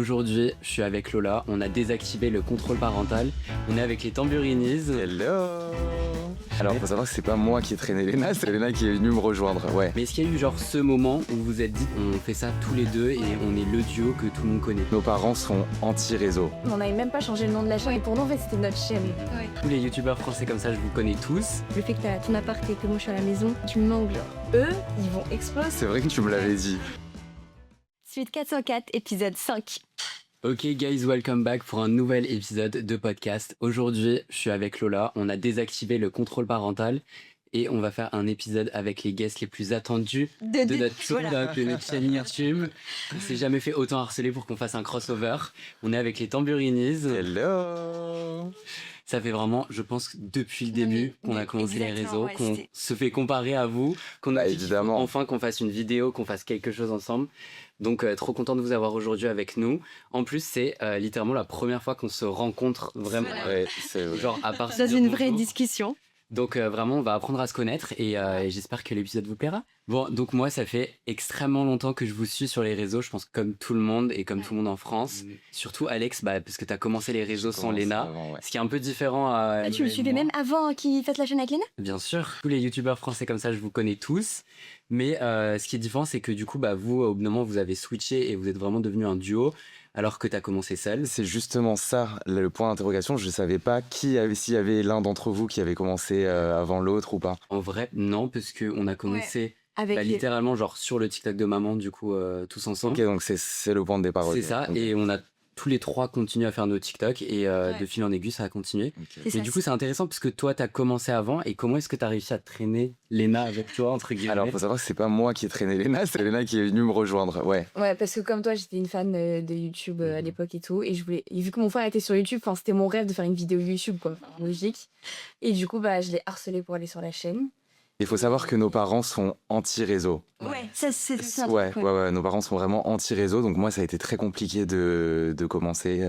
Aujourd'hui, je suis avec Lola, on a désactivé le contrôle parental, on est avec les Tamburinis. Hello. Alors faut savoir que c'est pas moi qui ai traîné Léna, c'est Léna qui est venue me rejoindre, ouais. Mais est-ce qu'il y a eu genre ce moment où vous vous êtes dit on fait ça tous les deux et on est le duo que tout le monde connaît? Nos parents sont anti-réseau. On n'avait même pas changé le nom de la chaîne et pour nous en fait c'était notre chaîne. Ouais. Tous les youtubeurs français comme ça, je vous connais tous. Le fait que t'as ton appart et que moi je suis à la maison, tu me manques genre. Eux, ils vont exploser. C'est vrai que tu me l'avais dit. Suite 404, épisode 5. Ok guys, welcome back pour un nouvel épisode de podcast. Aujourd'hui, je suis avec Lola, on a désactivé le contrôle parental et on va faire un épisode avec les guests les plus attendus de notre TikTok, de notre chaîne YouTube. On s'est jamais fait autant harceler pour qu'on fasse un crossover. On est avec les Tamburinis. Hello. Ça fait vraiment, je pense, depuis le début qu'on a commencé les réseaux, ouais, qu'on c'était- se fait comparer à vous, qu'on a Bah, dit qu'il faut évidemment. enfin qu'on fasse une vidéo, qu'on fasse quelque chose ensemble. Donc trop content de vous avoir aujourd'hui avec nous. En plus, c'est littéralement la première fois qu'on se rencontre vraiment. Ouais, c'est vrai. Genre à part se Dans dire une vraie bonjour. discussion. Donc vraiment, on va apprendre à se connaître et j'espère que l'épisode vous plaira. Bon, donc moi, ça fait extrêmement longtemps que je vous suis sur les réseaux, je pense comme tout le monde et comme tout le monde en France. Surtout Alex, bah, parce que tu as commencé les réseaux sans Léna. Avant, ouais. Ce qui est un peu différent à... Ah, tu me suivais même avant qu'ils fassent la chaîne avec Léna? Bien sûr, tous les youtubeurs français comme ça, je vous connais tous. Mais ce qui est différent, c'est que du coup, bah, vous, au bout d'un moment, vous avez switché et vous êtes vraiment devenu un duo, alors que tu as commencé seul. C'est justement ça le point d'interrogation. Je savais pas s'il y avait l'un d'entre vous qui avait commencé avant l'autre ou pas. En vrai, non, parce qu'on a commencé Avec bah, les- littéralement genre sur le TikTok de maman, du coup, tous ensemble. Ok, donc c'est le point de départ. C'est ok. ça, Ok. et on a tous les trois continué à faire nos TikTok et de fil en aiguille, ça a continué. Ok. C'est Mais ça, du coup, c'est intéressant parce que toi, tu as commencé avant et comment est-ce que tu as réussi à traîner Léna avec toi, entre guillemets? Alors faut savoir que c'est pas moi qui ai traîné Léna, c'est Léna qui est venue me rejoindre, ouais. Ouais, parce que comme toi, j'étais une fan de YouTube à l'époque et tout. Et je voulais. Et vu que mon frère était sur YouTube, enfin, c'était mon rêve de faire une vidéo YouTube, quoi. Enfin, logique. Et du coup, bah, je l'ai harcelé pour aller sur la chaîne. Il faut savoir que nos parents sont anti-réseau. Ouais, ça c'est ça. Ouais, ouais, nos parents sont vraiment anti-réseau, donc moi ça a été très compliqué de commencer.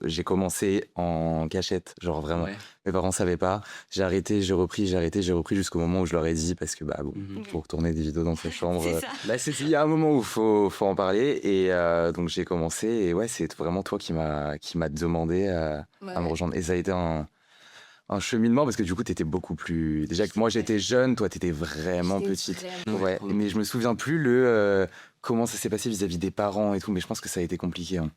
J'ai commencé en cachette, genre vraiment. Ouais. Mes parents savaient pas. J'ai arrêté, j'ai repris, j'ai arrêté, j'ai repris jusqu'au moment où je leur ai dit, parce que bah bon, Mhm. pour tourner des vidéos dans sa chambre. C'est ça. Là, il y a un moment où faut en parler, et donc j'ai commencé, et ouais, c'est vraiment toi qui m'a demandé à me rejoindre, et ça a été un cheminement parce que du coup t'étais beaucoup plus déjà que moi j'étais jeune, toi t'étais vraiment J'étais petite. vraiment- Ouais, trop mais je me souviens plus comment ça s'est passé vis-à-vis des parents et tout, mais je pense que ça a été compliqué, hein.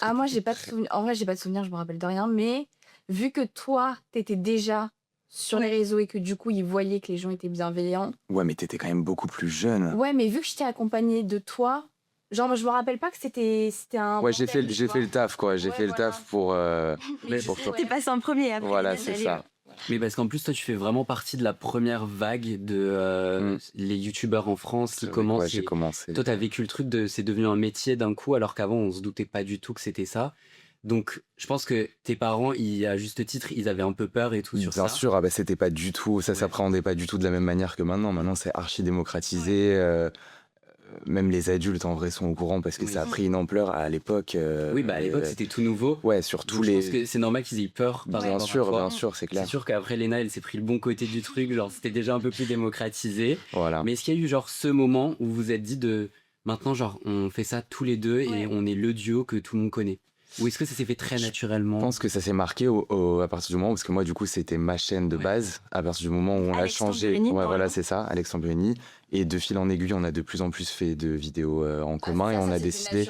Ah, moi, j'ai pas de souvenir. En vrai, j'ai pas de souvenir, je me rappelle de rien. Mais vu que toi, t'étais déjà sur les réseaux et que du coup, ils voyaient que les gens étaient bienveillants. Ouais, mais t'étais quand même beaucoup plus jeune. Ouais, mais vu que j'étais accompagnée de toi, genre, moi, je me rappelle pas que c'était un. Ouais, j'ai fait bordel, tu vois. le taf quoi, j'ai Ouais, fait le voilà. taf pour Mais pour toi. T'es passé en premier après. Voilà, Léna, c'est allez, ça. Mais parce qu'en plus, toi, tu fais vraiment partie de la première vague de les youtubeurs en France qui commencent. Ouais, j'ai et commencé. toi, t'as vécu le truc de c'est devenu un métier d'un coup, alors qu'avant, on se doutait pas du tout que c'était ça. Donc, je pense que tes parents, à juste titre, ils avaient un peu peur et tout sur Bien ça. sûr, ah bah, c'était pas du tout, ça Ouais. s'appréhendait pas du tout de la même manière que maintenant. Maintenant, c'est archi démocratisé. Même les adultes en vrai sont au courant parce que Oui. ça a pris une ampleur à l'époque. Oui, bah à l'époque, c'était tout nouveau. Ouais, sur Donc, tous je les. pense que c'est normal qu'ils aient eu peur par Bien rapport à sûr, toi. bien sûr, c'est clair. C'est sûr qu'après, Léna, elle s'est pris le bon côté du truc. Genre, c'était déjà un peu plus démocratisé. Voilà. Mais est-ce qu'il y a eu genre ce moment où vous vous êtes dit de maintenant, genre, on fait ça tous les deux et Ouais. on est le duo que tout le monde connaît? Ou est-ce que ça s'est fait très naturellement? Je pense que ça s'est marqué à partir du moment parce que moi du coup c'était ma chaîne de Ouais. base à partir du moment où on l'a Alex changé. Tamburini, Ouais, pour voilà, le c'est ça, Alex Tamburini. Et de fil en aiguille, on a de plus en plus fait de vidéos en commun et on a décidé.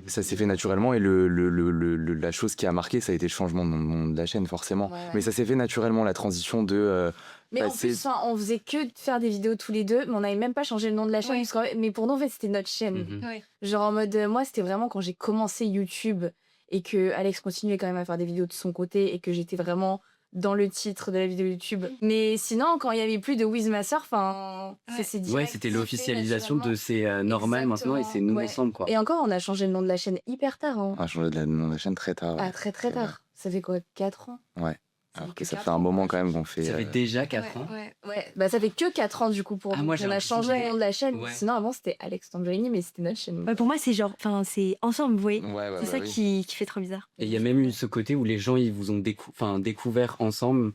Ça s'est fait naturellement et la chose qui a marqué, ça a été le changement de nom de la chaîne forcément. Ouais, ouais. Mais ça s'est fait naturellement la transition de. Mais Bah, en plus, enfin, on faisait que de faire des vidéos tous les deux, mais on n'avait même pas changé le nom de la chaîne. Ouais. Parce qu'en fait- mais pour nous, en fait, c'était notre chaîne. Mhm. Ouais. Genre en mode, moi, c'était vraiment quand j'ai commencé YouTube et que Alex continuait quand même à faire des vidéos de son côté et que j'étais vraiment dans le titre de la vidéo YouTube. Mais sinon, quand il y avait plus de Wiz ma sœur, enfin, Ouais. c'est Ouais, direct, c'était c'est l'officialisation fait de c'est normal maintenant et c'est nous Ouais. ensemble quoi. Et encore, on a changé le nom de la chaîne hyper tard. Hein. On a changé de nom de la chaîne très tard. Ah, très très C'est tard. Ça fait quoi, 4 ans? Ouais. Ça Alors fait que ça quatre fait un ans. moment quand même qu'on fait. Ça fait déjà 4 ans. Ouais. Ouais, bah ça fait que 4 ans du coup pour Ah, nous. moi, j'ai On a l'impression changé que- le nom de la chaîne. Ouais. Sinon, avant, c'était Alex Tamburini, mais c'était notre chaîne. Ouais, pour moi, c'est genre, enfin, c'est ensemble, vous voyez. Ouais, ouais, C'est bah ça oui. qui fait trop bizarre. Et il y a même eu ce côté où les gens ils vous ont découvert ensemble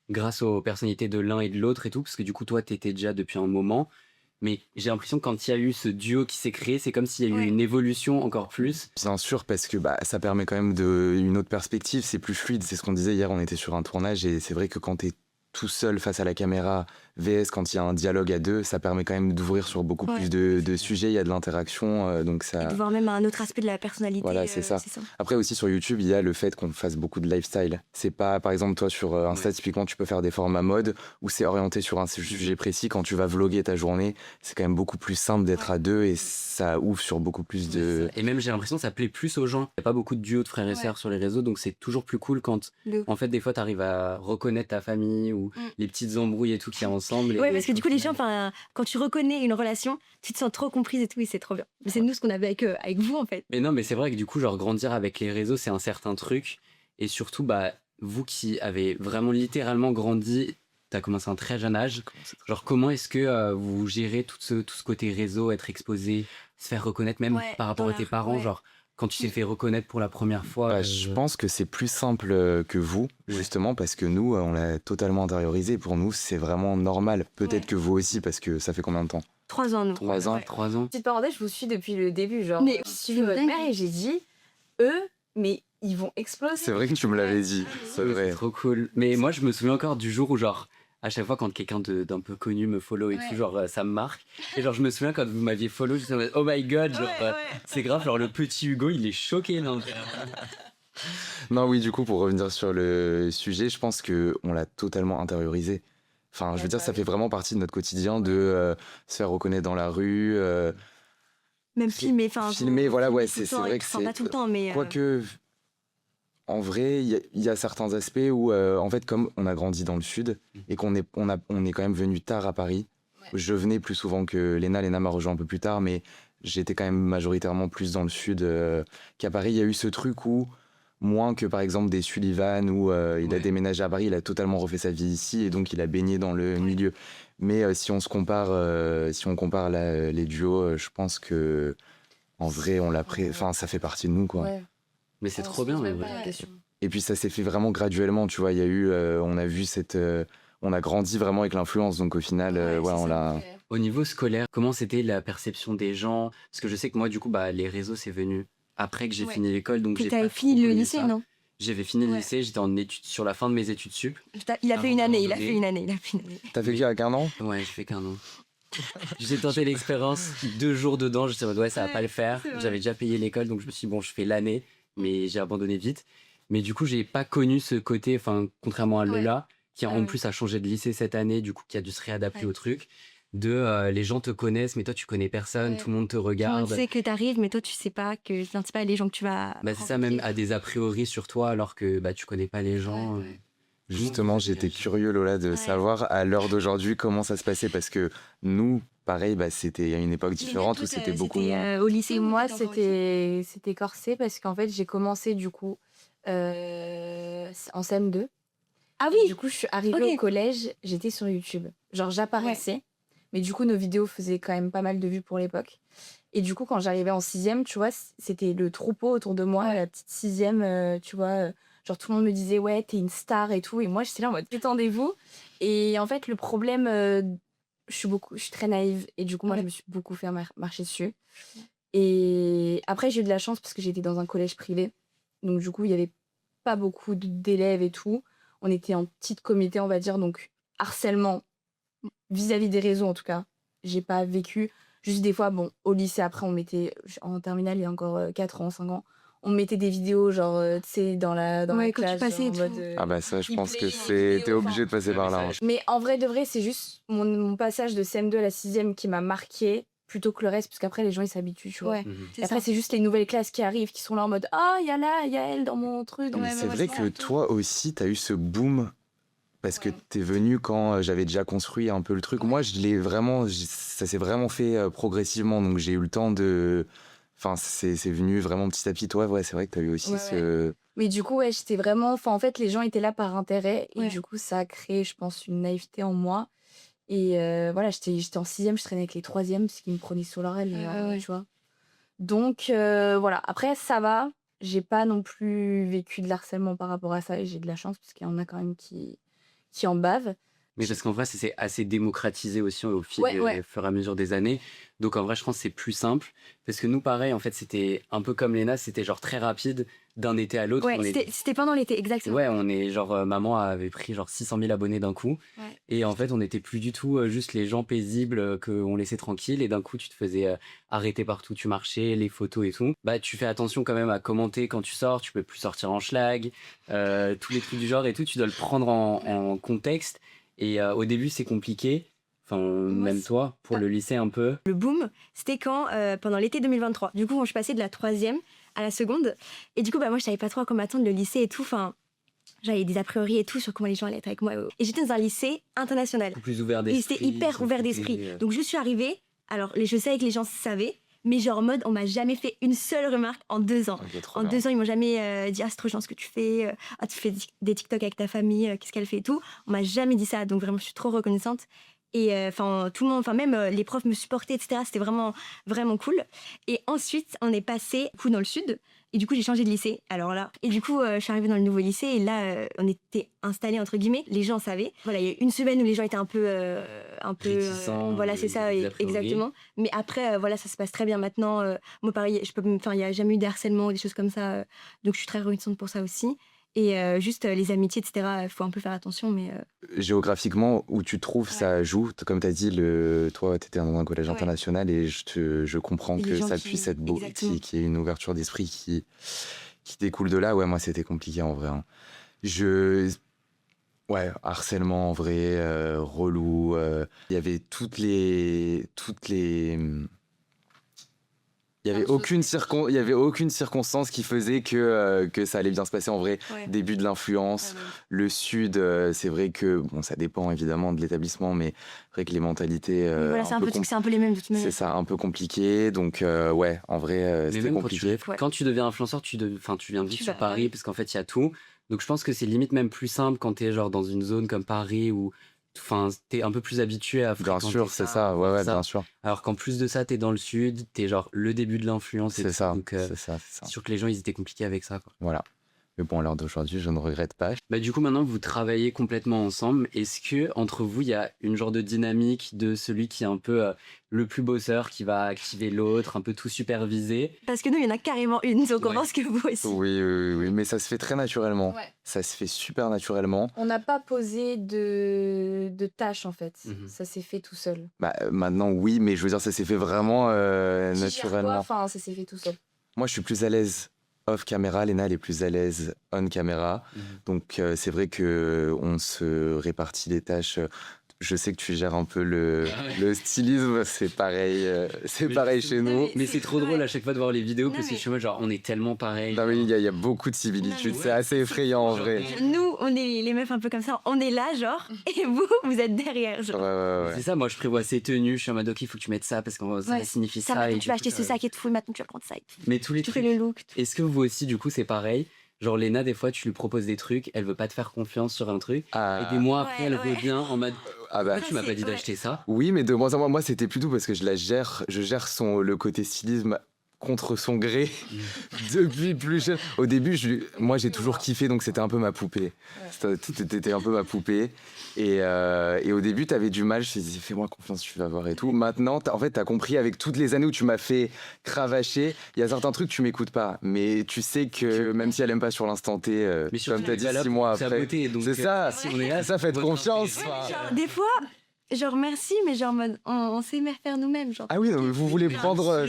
grâce aux personnalités de l'un et de l'autre et tout, parce que du coup toi t'étais déjà depuis un moment. Mais j'ai l'impression que quand il y a eu ce duo qui s'est créé, c'est comme s'il y a eu une évolution encore plus. Bien sûr, parce que ça permet quand même une autre perspective, c'est plus fluide. C'est ce qu'on disait hier, on était sur un tournage et c'est vrai que quand t'es tout seul face à la caméra, VS quand il y a un dialogue à deux, ça permet quand même d'ouvrir sur beaucoup plus de sujets, il y a de l'interaction, donc ça... Et de voir même un autre aspect de la personnalité. Voilà, c'est ça. Après aussi sur YouTube, il y a le fait qu'on fasse beaucoup de lifestyle. C'est pas, par exemple, toi sur Insta, typiquement, tu peux faire des formats mode où c'est orienté sur un sujet précis. Quand tu vas vlogger ta journée, c'est quand même beaucoup plus simple d'être à deux et ça ouvre sur beaucoup plus de... Et même j'ai l'impression que ça plaît plus aux gens. Il n'y a pas beaucoup de duos de frères et sœurs sur les réseaux, donc c'est toujours plus cool quand, en fait, des fois, tu arrives à reconnaître ta famille ou les petites embrouilles et tout qu'il y a ensemble. Ouais, parce que du coup, les gens, quand tu reconnais une relation, tu te sens trop comprise et tout, et c'est trop bien. Mais c'est nous ce qu'on avait avec vous, en fait. Mais non, mais c'est vrai que du coup, genre, grandir avec les réseaux, c'est un certain truc. Et surtout, vous qui avez vraiment littéralement grandi, t'as commencé à un très jeune âge. Genre, comment est-ce que vous gérez tout ce côté réseau, être exposé, se faire reconnaître même par rapport à tes parents, genre quand tu t'es fait reconnaître pour la première fois Je pense que c'est plus simple que vous, justement, parce que nous, on l'a totalement intériorisé. Pour nous, c'est vraiment normal. Peut-être que vous aussi, parce que ça fait combien de temps? 3 ans, nous. 3 ans. 3 ans. Petite parenthèse, je vous suis depuis le début, genre. Mais j'ai suivi votre mère et j'ai dit, eux, mais ils vont exploser. C'est vrai que tu me l'avais dit. C'est vrai. C'est trop cool. Mais moi, je me souviens encore du jour où, genre, à chaque fois quand quelqu'un d'un peu connu me follow et tout, genre, ça me marque. Et genre, je me souviens quand vous m'aviez follow, je me disais, oh my god, genre, c'est grave, genre, le petit Hugo, il est choqué, non? Non, oui, du coup, pour revenir sur le sujet, je pense qu'on l'a totalement intériorisé. Enfin, je veux dire, ça fait vraiment partie de notre quotidien de se faire reconnaître dans la rue. Même filmer, filmer, voilà, c'est vrai que c'est... Pas tout le temps, mais... Quoique, en vrai, il y a certains aspects où, en fait, comme on a grandi dans le sud et qu'on est quand même venu tard à Paris, je venais plus souvent que Léna. Léna m'a rejoint un peu plus tard, mais j'étais quand même majoritairement plus dans le sud qu'à Paris. Il y a eu ce truc où, moins que par exemple des Sullivan, où il a déménagé à Paris, il a totalement refait sa vie ici et donc il a baigné dans le milieu. Mais si on compare les duos, je pense que en vrai, ça fait partie de nous, quoi. Ouais. Mais c'est trop bien. Et puis ça s'est fait vraiment graduellement, tu vois. Il y a eu, on a vu on a grandi vraiment avec l'influence, donc au final, on l'a. Au niveau scolaire, comment c'était la perception des gens? Parce que je sais que moi, du coup, les réseaux, c'est venu après que j'ai fini l'école, donc j'ai t'avais fini le lycée, non? J'avais fini le lycée, j'étais en études, sur la fin de mes études sup. Il a fait une année, T'as fait quoi, avec 1 an? Ouais, j'ai fait qu'1 an. J'ai tenté l'expérience, 2 jours dedans, je me suis dit, ça va pas le faire. J'avais déjà payé l'école, donc je me suis dit, bon, je fais l'année, mais j'ai abandonné vite. Mais du coup, j'ai pas connu ce côté, contrairement à Lola, qui en plus a changé de lycée cette année, du coup, qui a dû se réadapter au truc. Les gens te connaissent, mais toi, tu connais personne, tout le monde te regarde. Tu sais que t'arrives, mais toi, tu sais pas que c'est pas les gens que tu vas. C'est ça, même à des a priori sur toi, alors que tu connais pas les gens. Justement, j'étais curieux, Lola, de savoir à l'heure d'aujourd'hui comment ça se passait, parce que nous, pareil, c'était à une époque différente où c'était beaucoup moins. Au lycée, moi, c'était corsé parce qu'en fait, j'ai commencé du coup en CM2. Ah oui. Du coup, je suis arrivée au collège, j'étais sur YouTube. Genre, j'apparaissais, mais du coup, nos vidéos faisaient quand même pas mal de vues pour l'époque. Et du coup, quand j'arrivais en 6e, tu vois, c'était le troupeau autour de moi, la petite 6e, tu vois. Genre, tout le monde me disait, ouais, t'es une star et tout. Et moi, j'étais là en mode, détendez-vous. Et en fait, le problème, je suis très naïve. Et du coup, moi, je me suis beaucoup fait marcher dessus. Et après, j'ai eu de la chance parce que j'étais dans un collège privé. Donc, du coup, il n'y avait pas beaucoup d'élèves et tout. On était en petite comité, on va dire. Donc, harcèlement vis-à-vis des réseaux, en tout cas, j'ai pas vécu. Juste des fois, bon, au lycée, après, on mettait, en terminale, il y a encore 4 ans, 5 ans, on mettait des vidéos, genre, tu sais, dans la classe. Tu passais en mode, Ah bah ça, je pense que t'es obligé de passer par là. Hein. Mais en vrai de vrai, c'est juste mon passage de CM2 à la 6e qui m'a marqué plutôt que le reste, parce qu'après, les gens, ils s'habituent, tu vois. Et après, c'est juste les nouvelles classes qui arrivent, qui sont là en mode « Ah, il y a elle dans mon truc. » Mais c'est vrai que toi aussi, t'as eu ce boom, parce que t'es venu quand j'avais déjà construit un peu le truc. Moi, ça s'est vraiment fait progressivement, donc j'ai eu le temps de... Enfin, c'est venu vraiment petit à petit. Toi, c'est vrai que t'as eu aussi ce... Mais du coup, j'étais vraiment... Enfin, en fait, les gens étaient là par intérêt. Et du coup, ça a créé, je pense, une naïveté en moi. Et voilà, j'étais en 6e, je traînais avec les 3e, parce qu'ils me prenaient sur leur aile, tu vois. Donc, voilà. Après, ça va. J'ai pas non plus vécu de l'harcèlement par rapport à ça. Et j'ai de la chance, parce qu'il y en a quand même qui en bavent. Mais parce qu'en vrai, c'est assez démocratisé aussi au fur et à mesure des années. Donc en vrai, je pense que c'est plus simple. Parce que nous, pareil, en fait, c'était un peu comme Léna, c'était genre très rapide d'un été à l'autre. Ouais, c'était pendant l'été, exactement. Ouais, on est genre, maman avait pris genre 600 000 abonnés d'un coup. Ouais. Et en fait, on n'était plus du tout juste les gens paisibles qu'on laissait tranquilles. Et d'un coup, tu te faisais arrêter partout, tu marchais, les photos et tout. Bah, tu fais attention quand même à commenter quand tu sors. Tu peux plus sortir en schlag. Tous les trucs du genre et tout, tu dois le prendre en contexte. Et au début, c'est compliqué. Enfin, même toi, pour le lycée un peu. Le boom, c'était quand pendant l'été 2023. Du coup, je passais de la 3e à la seconde. Et du coup, moi, je savais pas trop à quoi m'attendre, le lycée et tout. Enfin, j'avais des a priori et tout sur comment les gens allaient être avec moi. Et j'étais dans un lycée international. Beaucoup plus ouvert d'esprit. Et c'était hyper ouvert d'esprit. Donc, je suis arrivée. Alors, je savais que les gens savaient. Mais genre en mode, on m'a jamais fait une seule remarque en 2 ans. Okay, en 2 ans, ils m'ont jamais dit « Ah, c'est trop gentil ce que tu fais. Ah, tu fais des TikTok avec ta famille. Qu'est-ce qu'elle fait et tout. » On m'a jamais dit ça. Donc, vraiment, je suis trop reconnaissante. Et tout le monde, même les profs me supportaient, etc. C'était vraiment, vraiment cool. Et ensuite, on est passé dans le sud. Et du coup, j'ai changé de lycée. Alors là, et du coup, je suis arrivée dans le nouveau lycée. Et là, on était installés, entre guillemets. Les gens savaient. Voilà, il y a eu une semaine où les gens étaient un peu réticents, voilà, c'est ça, exactement. Mais après, voilà, ça se passe très bien maintenant. Moi, pareil, il n'y a jamais eu de harcèlement ou des choses comme ça. Donc, je suis très reconnaissante pour ça aussi. Et juste les amitiés, etc., il faut un peu faire attention. Mais géographiquement, où tu te trouves, ça joue. Comme tu as dit, toi, tu étais dans un collège international et je comprends que ça puisse être beau, qu'il y ait une ouverture d'esprit qui découle de là. Ouais, moi, c'était compliqué en vrai. Hein. Ouais, harcèlement en vrai, relou. Il y avait il y avait aucune circonstance qui faisait que ça allait bien se passer en vrai. Ouais. Début de l'influence, le sud, c'est vrai que ça dépend évidemment de l'établissement, mais c'est vrai que les mentalités. Voilà, c'est un peu les mêmes de toute manière. C'est ça, un peu compliqué. Donc ouais, en vrai, c'était compliqué. Quand tu deviens influenceur, tu viens vite sur Paris parce qu'en fait il y a tout. Donc je pense que c'est limite même plus simple quand t'es genre dans une zone comme Paris où t'es un peu plus habitué à fréquenter. Bien sûr, c'est ça, ouais, bien sûr. Alors qu'en plus de ça, t'es dans le sud, t'es genre le début de l'influence. C'est ça, donc c'est ça. C'est sûr que les gens, ils étaient compliqués avec ça, quoi. Voilà. Mais bon, à l'heure d'aujourd'hui, je ne regrette pas. Bah, du coup, maintenant, vous travaillez complètement ensemble. Est-ce que entre vous, il y a une genre de dynamique de celui qui est un peu le plus bosseur, qui va activer l'autre, un peu tout superviser? Parce que nous, il y en a carrément une, donc on pense que vous aussi. Oui, mais ça se fait très naturellement. Ouais. Ça se fait super naturellement. On n'a pas posé de tâches, en fait. Ça s'est fait tout seul. Bah, maintenant, oui, mais je veux dire, ça s'est fait vraiment naturellement. Enfin, ça s'est fait tout seul. Moi, je suis plus à l'aise off caméra, Léna elle est plus à l'aise on caméra. Donc c'est vrai que on se répartit les tâches. Je sais que tu gères un peu le stylisme, c'est pareil chez nous. Mais c'est trop drôle à chaque fois de voir les vidéos parce que chez moi, genre, on est tellement pareil. Non, mais il y a beaucoup de similitudes, c'est assez effrayant en vrai. Nous, on est les meufs un peu comme ça, on est là, genre, et vous êtes derrière, genre. Ouais. C'est ça, moi je prévois ces tenues, je suis en mode ok, il faut que tu mettes ça parce que ça signifie ça. Maintenant, tu vas acheter ce sac et tout, maintenant tu vas prendre ça. Mais tous les tu fais le look. Est-ce que vous aussi, du coup, c'est pareil? Genre, Léna, des fois, tu lui proposes des trucs, elle veut pas te faire confiance sur un truc. Et des mois après, elle revient en mode pourquoi tu m'as pas dit d'acheter ça? Oui, mais de moins en moins, moi, c'était plutôt parce que je gère le côté stylisme contre son gré depuis plus jeune. Au début, moi, j'ai toujours kiffé, donc c'était un peu ma poupée. T'étais un peu ma poupée. Et au début, t'avais du mal. Je te disais, fais-moi confiance, tu vas voir et tout. Maintenant, t'as compris avec toutes les années où tu m'as fait cravacher, il y a certains trucs, tu m'écoutes pas. Mais tu sais que même si elle aime pas sur l'instant T, comme t'as dit 6 mois après. C'est ça, si on est là, ça, faites confiance. Genre, des fois, genre merci, mais genre on sait faire nous-mêmes. Genre. Ah oui, non, mais vous voulez prendre.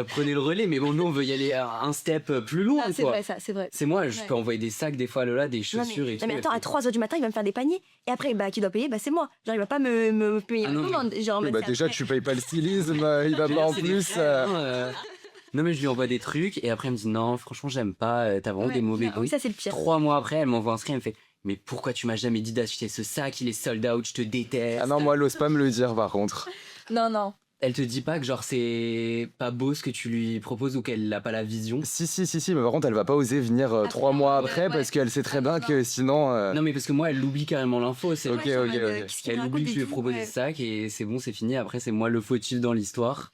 Prenez le relais, mais bon, nous on veut y aller un step plus loin. C'est vrai, ça, c'est vrai. C'est moi, je peux envoyer des sacs des fois, Lola, des chaussures et tout. Mais attends, à 3h du matin, il va me faire des paniers. Et après, qui doit payer? C'est moi. Genre, il va pas me payer la commande. Genre, déjà, tu payes pas le stylisme, il va pas en plus. Non, mais je lui envoie des trucs et après, elle me dit non, franchement, j'aime pas, t'as vraiment des mauvais goûts. Oui, ça, c'est le pire. 3 mois après, elle m'envoie un screen, elle me fait mais pourquoi tu m'as jamais dit d'acheter ce sac? Il est sold out, je te déteste. Ah non, moi, elle ose pas me le dire par contre. Non. Elle te dit pas que genre c'est pas beau ce que tu lui proposes ou qu'elle n'a pas la vision? Si, mais par contre elle va pas oser venir 3 mois après parce qu'elle sait très bien que sinon... Non mais parce que moi elle oublie carrément l'info. Ok. Elle oublie que je lui ai proposé ce sac et c'est bon, c'est fini. Après c'est moi le fautif dans l'histoire.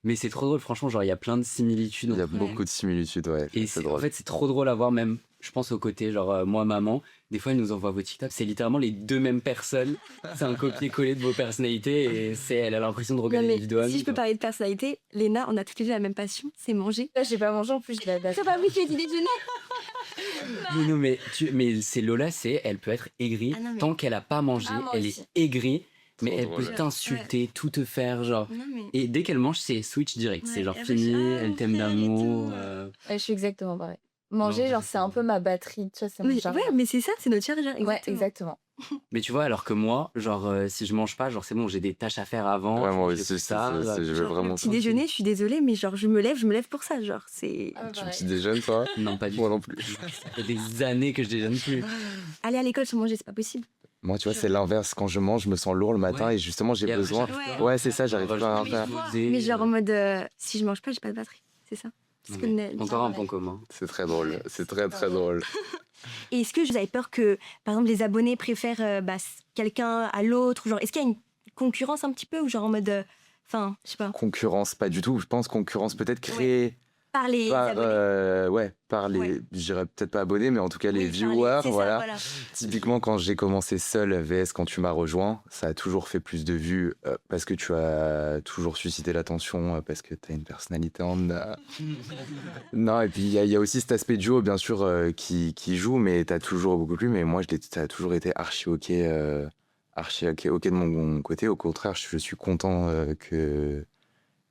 Mais c'est trop drôle, franchement, genre il y a plein de similitudes. Il y a beaucoup de similitudes, ouais. Et en fait c'est trop drôle à voir même je pense au côté, genre, moi, maman, des fois, elle nous envoie vos TikTok, c'est littéralement les deux mêmes personnes. C'est un copier-coller de vos personnalités et elle a l'impression de regarder les vidéos. Si je peux parler de personnalité, Léna, on a toutes les deux la même passion, c'est manger. Là, j'ai pas mangé en plus, je l'ai Ça va, oui, tu as dit déjeuner. Mais non, mais c'est Lola, elle peut être aigrie. Ah non, mais- Tant qu'elle a pas mangé, Ah, moi elle aussi. est aigrie. Mais Trop elle drôle. peut t'insulter, tout te faire, genre. Non, mais... Et dès qu'elle mange, c'est switch direct. Ouais, c'est genre elle fini, va dire, elle mon t'aime frère et d'amour. tout. Ouais, je suis exactement pareil. Manger, Non, genre, c'est un peu ma batterie, tu vois, c'est mon Oui, chargeur. ouais, mais c'est ça, c'est notre chargeur. Ouais, exactement. Mais tu vois, alors que moi, genre, si je mange pas, genre, c'est bon, j'ai des tâches à faire avant. Ouais, moi je fais aussi, plus tard. je veux Genre, vraiment le petit déjeuner, je suis désolée, mais genre, je me lève pour ça. Genre, c'est. Ah, Tu pareil. petit déjeunes, toi? Non, pas du Moi tout. non plus. Ça fait des années que je déjeune plus. Aller à l'école sans manger, c'est pas possible. Moi, tu vois, c'est l'inverse. Quand je mange, je me sens lourd le matin Ouais. et justement, j'ai Et après, besoin. j'arrive pas. Ouais, c'est ça, j'arrive pas à Mais faire. Mais genre, en mode, si je mange pas, j'ai pas de batterie. C'est ça. C'est ce que Encore un point commun. C'est très drôle. C'est très, très drôle. Et est-ce que vous avez peur que, par exemple, les abonnés préfèrent quelqu'un à l'autre ou genre, est-ce qu'il y a une concurrence un petit peu ou genre en mode. Enfin, je sais pas. Concurrence, pas du tout. Je pense concurrence peut-être créée Par les par, abonnés. par les, Ouais. je dirais peut-être pas abonnés, mais en tout cas les Oui, par viewers, c'est ça, voilà. Typiquement, quand j'ai commencé seul, VS, quand tu m'as rejoint, ça a toujours fait plus de vues parce que tu as toujours suscité l'attention, parce que tu as une personnalité en a. Non, et puis il y a aussi cet aspect duo, bien sûr, qui joue, mais tu as toujours beaucoup plus. Mais moi, ça a toujours été archi OK, ok de mon côté. Au contraire, je suis content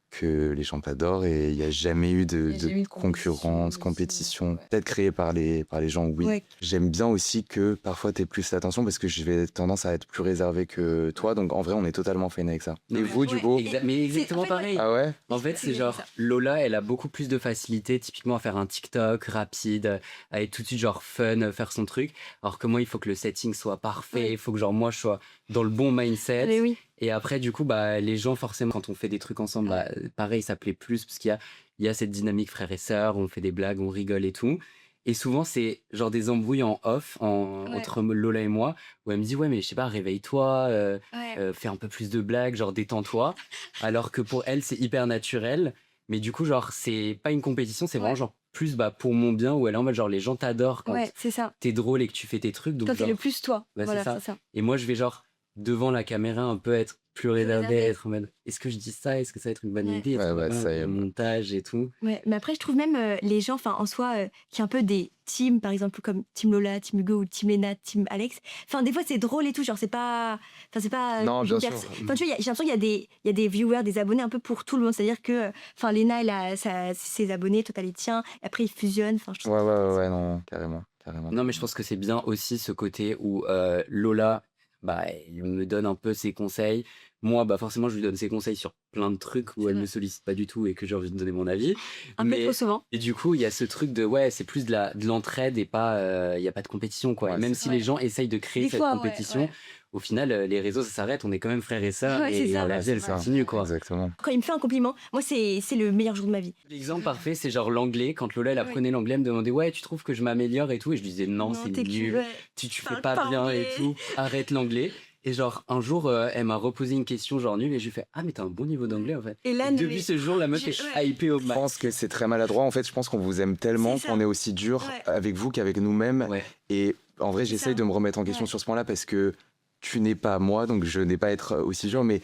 que les gens t'adorent et il n'y a jamais eu Il y a jamais eu de concurrence, compétition. ouais. Peut-être créée par les gens, oui. Ouais. J'aime bien aussi que parfois tu aies plus l'attention parce que je vais tendance à être plus réservé que toi. Donc en vrai, on est totalement fine avec ça. Non, Et mais- vous, du Ouais. coup? Mais exactement en fait, pareil. Ah ouais? En fait, c'est genre, Lola, elle a beaucoup plus de facilité, typiquement, à faire un TikTok rapide, à être tout de suite, genre, fun, faire son truc. Alors que moi, il faut que le setting soit parfait, Ouais. il faut que, genre, moi, je sois dans le bon mindset. Mais oui. Et après, du coup, bah, les gens, forcément, quand on fait des trucs ensemble, bah, pareil, ça plaît plus, parce il y a cette dynamique frère et sœur, on fait des blagues, on rigole et tout. Et souvent, c'est genre des embrouilles en off, Ouais. entre Lola et moi, où elle me dit, ouais, mais je sais pas, réveille-toi, Ouais. fais un peu plus de blagues, genre détends-toi. Alors que pour elle, c'est hyper naturel. Mais du coup, genre, c'est pas une compétition, c'est vraiment Ouais. genre plus bah, pour mon bien, où elle est en mode genre les gens t'adorent quand Ouais, c'est ça. t'es drôle et que tu fais tes trucs. Donc, Quand t'es genre, le plus toi. bah, c'est Voilà, ça. c'est ça. Et moi, je vais genre devant la caméra un peu être plus réservé, réservé. être en mode est-ce que je dis ça, est-ce que ça va être une bonne Ouais. idée, est-ce Ouais, qu'on va ouais, pas ça y un est. montage et tout. Ouais, mais après, je trouve même les gens, enfin, en soi, qui ont un peu des teams, par exemple, comme Team Lola, Team Hugo ou Team Lena, Team Alex. Enfin, des fois, c'est drôle et tout, genre, c'est pas. Enfin, c'est pas. Non, bien sûr. Enfin, tu vois, j'ai l'impression qu'il y a des viewers, des abonnés un peu pour tout le monde. C'est-à-dire que, enfin, Lena, elle a ses abonnés, toi, t'as les tiens, et après, ils fusionnent. Enfin, je trouve Ouais, non, carrément. Non, mais je pense que c'est bien aussi ce côté où Lola, bah, elle me donne un peu ses conseils. Moi, bah, forcément, je lui donne ses conseils sur plein de trucs où C'est elle vrai. me sollicite pas du tout et que j'ai envie de donner mon avis. un peu Mais- trop souvent. Et du coup, il y a ce truc de, ouais, c'est plus de l'entraide et pas, il y a pas de compétition, quoi. Ouais, Et même c'est si ça. les gens essayent de créer Des cette fois, ouais, compétition, ouais. au final, les réseaux, ça s'arrête, on est quand même frères et sœurs Ouais, c'est et ça. la vie, elle C'est ça. continue, quoi. Exactement. Quand il me fait un compliment, moi, c'est le meilleur jour de ma vie. L'exemple parfait, c'est genre l'anglais. Quand Lola, elle Ouais. apprenait l'anglais, elle me demandait, ouais, tu trouves que je m'améliore et tout. Et je lui disais, non, c'est t'es nul. ouais. Tu fais Parle pas pas bien anglais. et tout, arrête l'anglais. Et genre, un jour, elle m'a reposé une question genre nulle et je lui ai fait, ah, mais t'as un bon niveau d'anglais en fait. Et là, Et depuis ce jour, la meuf je- est ouais. hypée au Je max. pense que c'est très maladroit. En fait, je pense qu'on vous aime tellement C'est ça. qu'on est aussi dur Ouais. avec vous qu'avec nous-mêmes. Ouais. Et en vrai, C'est j'essaye ça. de me remettre en question Ouais. sur ce point-là parce que tu n'es pas moi, donc je n'ai pas à être aussi dur. Mais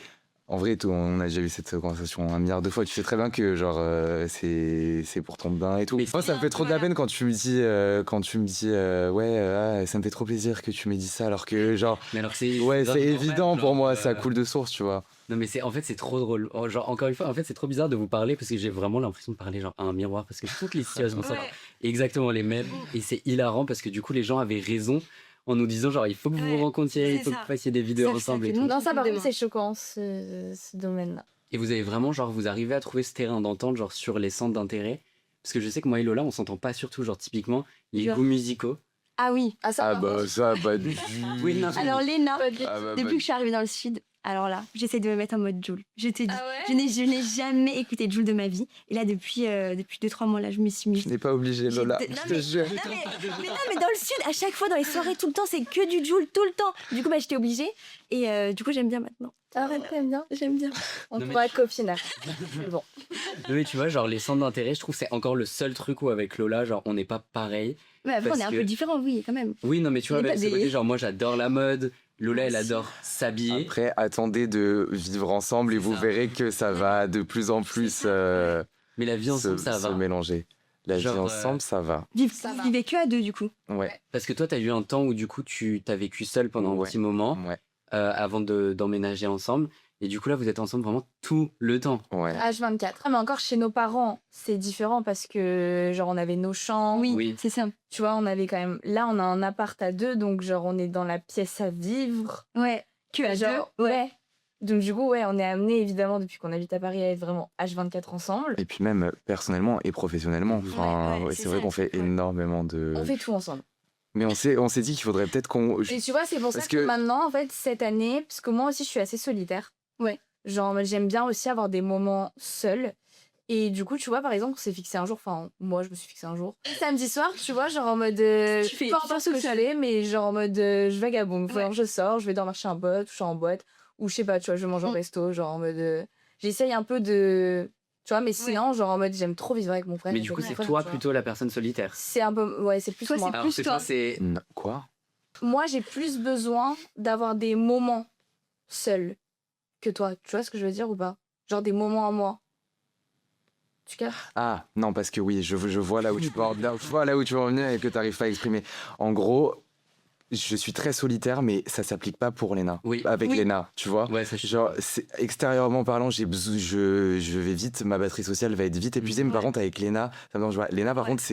en vrai, on a déjà eu cette conversation 1 milliard de fois. Tu sais très bien que genre c'est pour ton bien et tout. Mais Moi, ça me fait trop de la voilà. peine quand tu me dis ouais, ça me fait trop plaisir que tu m'aies dit ça, alors que genre Mais alors que c'est. ouais, genre, c'est quand évident même, pour genre, moi, ça coule de source, tu vois. Non, mais en fait, c'est trop drôle. Oh, genre, encore une fois, en fait, c'est trop bizarre de vous parler parce que j'ai vraiment l'impression de parler genre à un miroir parce que toutes les situations sont Ouais. exactement les mêmes. Et c'est hilarant parce que du coup, les gens avaient raison en nous disant genre, il faut que vous Ouais, vous rencontriez, il c'est faut que ça. vous fassiez des vidéos Ça ensemble fait et tout. nous- Non, ça, par Demain. contre, c'est choquant, ce domaine-là. Et vous avez vraiment, genre, vous arrivez à trouver ce terrain d'entente, genre, sur les centres d'intérêt. Parce que je sais que moi et Lola, on s'entend pas surtout, genre, typiquement, les Genre. goûts musicaux. Ah oui. Ah, ça, Ah par bah contre, ça, pas du tout. Oui, non, Alors, Léna, Ah bah, depuis que je suis arrivée dans le sud, Alors là, j'essaie de me mettre en mode Jul. Je te dis, Ah ouais je n'ai jamais écouté Jul de ma vie. Et là, depuis 2-3 mois, là, je me suis mise. Je n'ai pas obligé, Lola. Non, Je te jure. mais dans le sud, à chaque fois, dans les soirées, tout le temps, c'est que du Jul, tout le temps. Du coup, bah, j'étais obligée. Et du coup, j'aime bien maintenant. Arrête, t'aimes bien. J'aime bien. On Non, mais- pourra être copine. Là. Bon. Non, mais tu vois, genre les centres d'intérêt, je trouve que c'est encore le seul truc où avec Lola, genre on n'est pas pareil. Mais après, Parce on est un que- peu différents, oui, quand même. Oui, non, mais tu vois, On est avec pas ce côté, des- genre moi j'adore la mode, Lola elle Moi aussi. adore s'habiller. Après, attendez de vivre ensemble et C'est vous ça. verrez que ça va de plus en plus Mais la vie ensemble, ça se va. mélanger. La vie Genre, ensemble, ça va. Vous Ça va. vivez que à 2, du coup. Ouais, Parce que toi, t'as eu un temps où du coup tu t'as vécu seul pendant un Ouais. petit moment ouais, avant d'emménager ensemble. Et du coup là, vous êtes ensemble vraiment tout le temps. ouais. H24. Ah, mais encore chez nos parents, c'est différent parce que, genre, on avait nos chambres. Oui. c'est ça. Tu vois, on avait quand même. Là, on a un appart à 2, donc, genre, on est dans la pièce à vivre. Ouais. Que à 2. Genre, ouais. Donc, du coup, ouais, on est amené évidemment, depuis qu'on habite à Paris, à être vraiment H24 ensemble. Et puis même personnellement et professionnellement. Enfin, Ouais, ouais, c'est c'est vrai ça. qu'on fait Ouais. énormément de. On fait tout ensemble. Mais on s'est dit qu'il faudrait peut-être qu'on. Et tu vois, c'est pour ça Parce que... que- maintenant, en fait, cette année, parce que moi aussi, je suis assez solitaire. Ouais. Genre, j'aime bien aussi avoir des moments seuls. Et du coup, tu vois, par exemple, on s'est fixé un jour, enfin, moi, je me suis fixé un jour. Samedi soir, tu vois, genre en mode. Tu fais- peu tu importe ce sors que toute je fais, mais genre en mode. Je vagabonde. Ouais. Genre, je sors, je vais dormir chez un pote, ou je suis en boîte, ou je sais pas, tu vois, je vais manger au Mm. resto, genre en mode. J'essaye un peu de. Tu vois, mais sinon, genre en mode, j'aime trop vivre avec mon frère. Mais et du coup, avec c'est mon frère, toi tu vois. plutôt la personne solitaire. C'est un peu. Ouais, c'est plus Toi, moi. c'est Alors plus c'est toi. toi, c'est Non, quoi? Moi, j'ai plus besoin d'avoir des moments seuls que toi. Tu vois ce que je veux dire ou pas? Genre des moments à moi. Tu captes? Ah, non, parce que oui, je vois là où tu peux je vois là où tu veux en venir et que tu n'arrives pas à exprimer. En gros, je suis très solitaire, mais ça s'applique pas pour Léna. Oui. Avec Oui. Léna, tu vois. Ouais, ça je suis Genre, extérieurement parlant, je vais vite, ma batterie sociale va être vite épuisée, mais par Ouais. contre, avec Léna, ça me dérange pas. Léna, par Ouais. contre,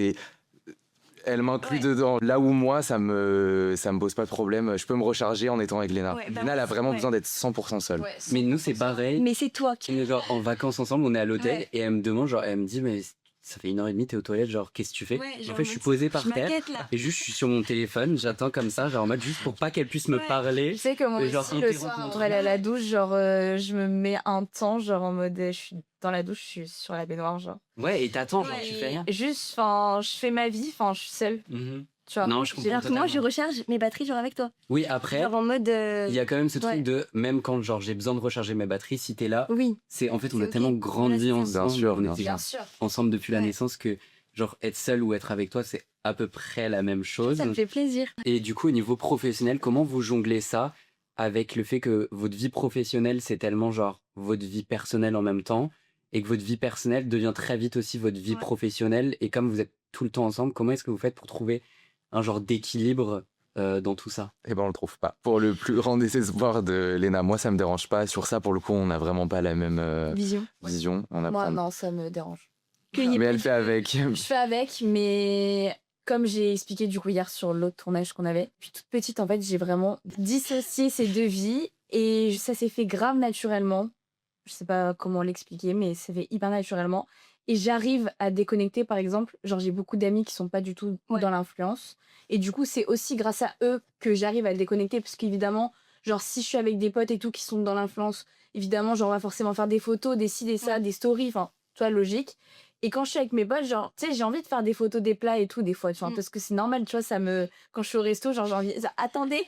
elle m'inclut Ouais. dedans. Là où moi, ça me pose pas de problème. Je peux me recharger en étant avec Léna. Ouais, bah Léna, elle a moi, vraiment ouais. besoin d'être 100% seule. Mais nous c'est pareil. Mais c'est toi qui. On est genre en vacances ensemble, on est à l'hôtel Ouais. et elle me demande, genre elle me dit mais ça fait 1h30 t'es aux toilettes, genre qu'est-ce que tu fais? Ouais, En genre, fait je suis posé par je terre m'inquiète, là. et juste je suis sur mon téléphone, j'attends comme ça, genre en mode juste pour pas qu'elle puisse me Ouais. parler. Tu sais que moi Et genre, aussi, le interrompre soir, mon avant truc. d'aller à la douche, genre, je me mets un temps, genre, en mode, je suis dans la douche, je suis sur la baignoire, genre. Ouais, et t'attends, genre Ouais. tu fais rien. Juste, enfin, je fais ma vie, enfin, je suis seule, Mhm. tu vois. Non, je comprends. Alors que moi, je totalement. recharge mes batteries, genre avec toi. Oui, après, Genre en mode. il y a quand même ce truc ouais. de même quand genre j'ai besoin de recharger mes batteries, si t'es là, Oui. c'est en fait on C'est a ok. tellement grandi Voilà, c'est ça. ensemble, Bien sûr, on bien était sûr. Bien sûr. ensemble depuis la Ouais. naissance que genre être seul ou être avec toi c'est à peu près la même chose. Ça me fait plaisir. Et du coup au niveau professionnel, comment vous jonglez ça avec le fait que votre vie professionnelle c'est tellement genre votre vie personnelle en même temps et que votre vie personnelle devient très vite aussi votre vie Ouais. professionnelle et comme vous êtes tout le temps ensemble, comment est-ce que vous faites pour trouver un genre d'équilibre dans tout ça? Eh ben, on le trouve pas. Pour le plus grand désespoir de Léna, moi, ça me dérange pas. Sur ça, pour le coup, on n'a vraiment pas la même Vision. vision. On Moi, apprend. non, ça me dérange. Mais elle fait avec. Je fais avec, mais comme j'ai expliqué du coup hier sur l'autre tournage qu'on avait, puis toute petite, en fait, j'ai vraiment dissocié ces deux vies et ça s'est fait grave naturellement. Je sais pas comment l'expliquer, mais ça fait hyper naturellement. Et j'arrive à déconnecter, par exemple, genre j'ai beaucoup d'amis qui sont pas du tout Ouais. dans l'influence. Et du coup, c'est aussi grâce à eux que j'arrive à déconnecter, parce qu'évidemment, genre si je suis avec des potes et tout qui sont dans l'influence, évidemment, genre on va forcément faire des photos, des ci, des ça, Ouais. des stories, enfin, tu vois, logique. Et quand je suis avec mes potes, genre, tu sais, j'ai envie de faire des photos des plats et tout, des fois, tu vois, Mm. parce que c'est normal, tu vois, quand je suis au resto, genre, j'ai envie, attendez.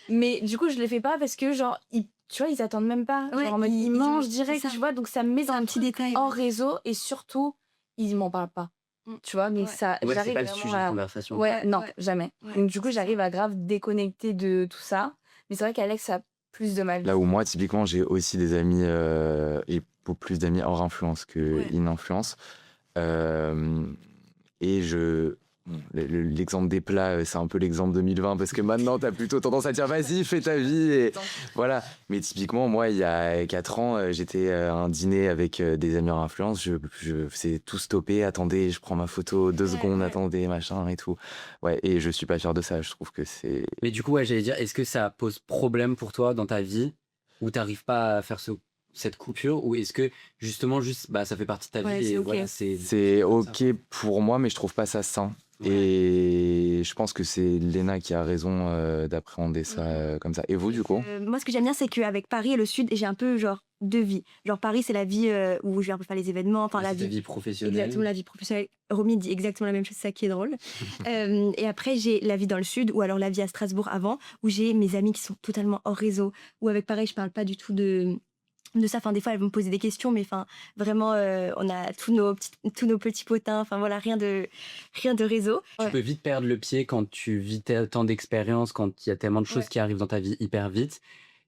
Mais du coup, je les fais pas parce que, genre, tu vois, ils attendent même pas. Ouais, genre, en mode, ils ils ont- mangent c'est direct, ça. tu vois, donc ça me met C'est dans un un petit truc détail. hors ouais. réseau et surtout, ils m'en parlent pas. Mm. Tu vois, donc Ouais. ça, Ouais, c'est j'arrive pas le vraiment sujet de à... conversation. Ouais, non, Ouais. jamais. Ouais, Donc du coup, c'est ça. j'arrive à grave déconnecter de tout ça. Mais c'est vrai qu'Alex a plus de mal. Là où moi, typiquement, j'ai aussi des amis et beaucoup plus d'amis hors influence que Ouais. in-influence. Et l'exemple des plats, c'est un peu l'exemple 2020 parce que maintenant, tu as plutôt tendance à dire vas-y, fais ta vie. Et voilà. Mais typiquement, moi, il y a 4 ans, j'étais à un dîner avec des amis hors influence. Je faisais tout stopper. Attendez, je prends ma photo, 2 Ouais, secondes, ouais. attendez, machin et tout. Ouais, et je suis pas fier de ça. Je trouve que c'est. Mais du coup, ouais, j'allais dire, est-ce que ça pose problème pour toi dans ta vie où t'arrives pas à faire cette coupure ou est-ce que justement juste bah ça fait partie de ta Ouais, vie c'est et ok. voilà C'est comme ok pour moi, mais je trouve pas ça sain. Et je pense que c'est Léna qui a raison d'appréhender ça comme ça. Et vous, du coup? Moi, ce que j'aime bien, c'est qu'avec Paris et le Sud, j'ai un peu genre deux vies. Genre Paris, c'est la vie où je vais un peu faire les événements, enfin la C'est ta vie. vie professionnelle. Exactement, la vie professionnelle. Romy dit exactement la même chose, c'est ça qui est drôle. Et après, j'ai la vie dans le Sud, ou alors la vie à Strasbourg avant, où j'ai mes amis qui sont totalement hors réseau, ou avec pareil, je parle pas du tout de ça. Enfin, des fois, elles vont me poser des questions, mais enfin, vraiment, on a tous nos petits potins, enfin voilà, rien de réseau. Tu peux vite perdre le pied quand tu vis tant d'expériences, quand il y a tellement de choses qui arrivent dans ta vie hyper vite.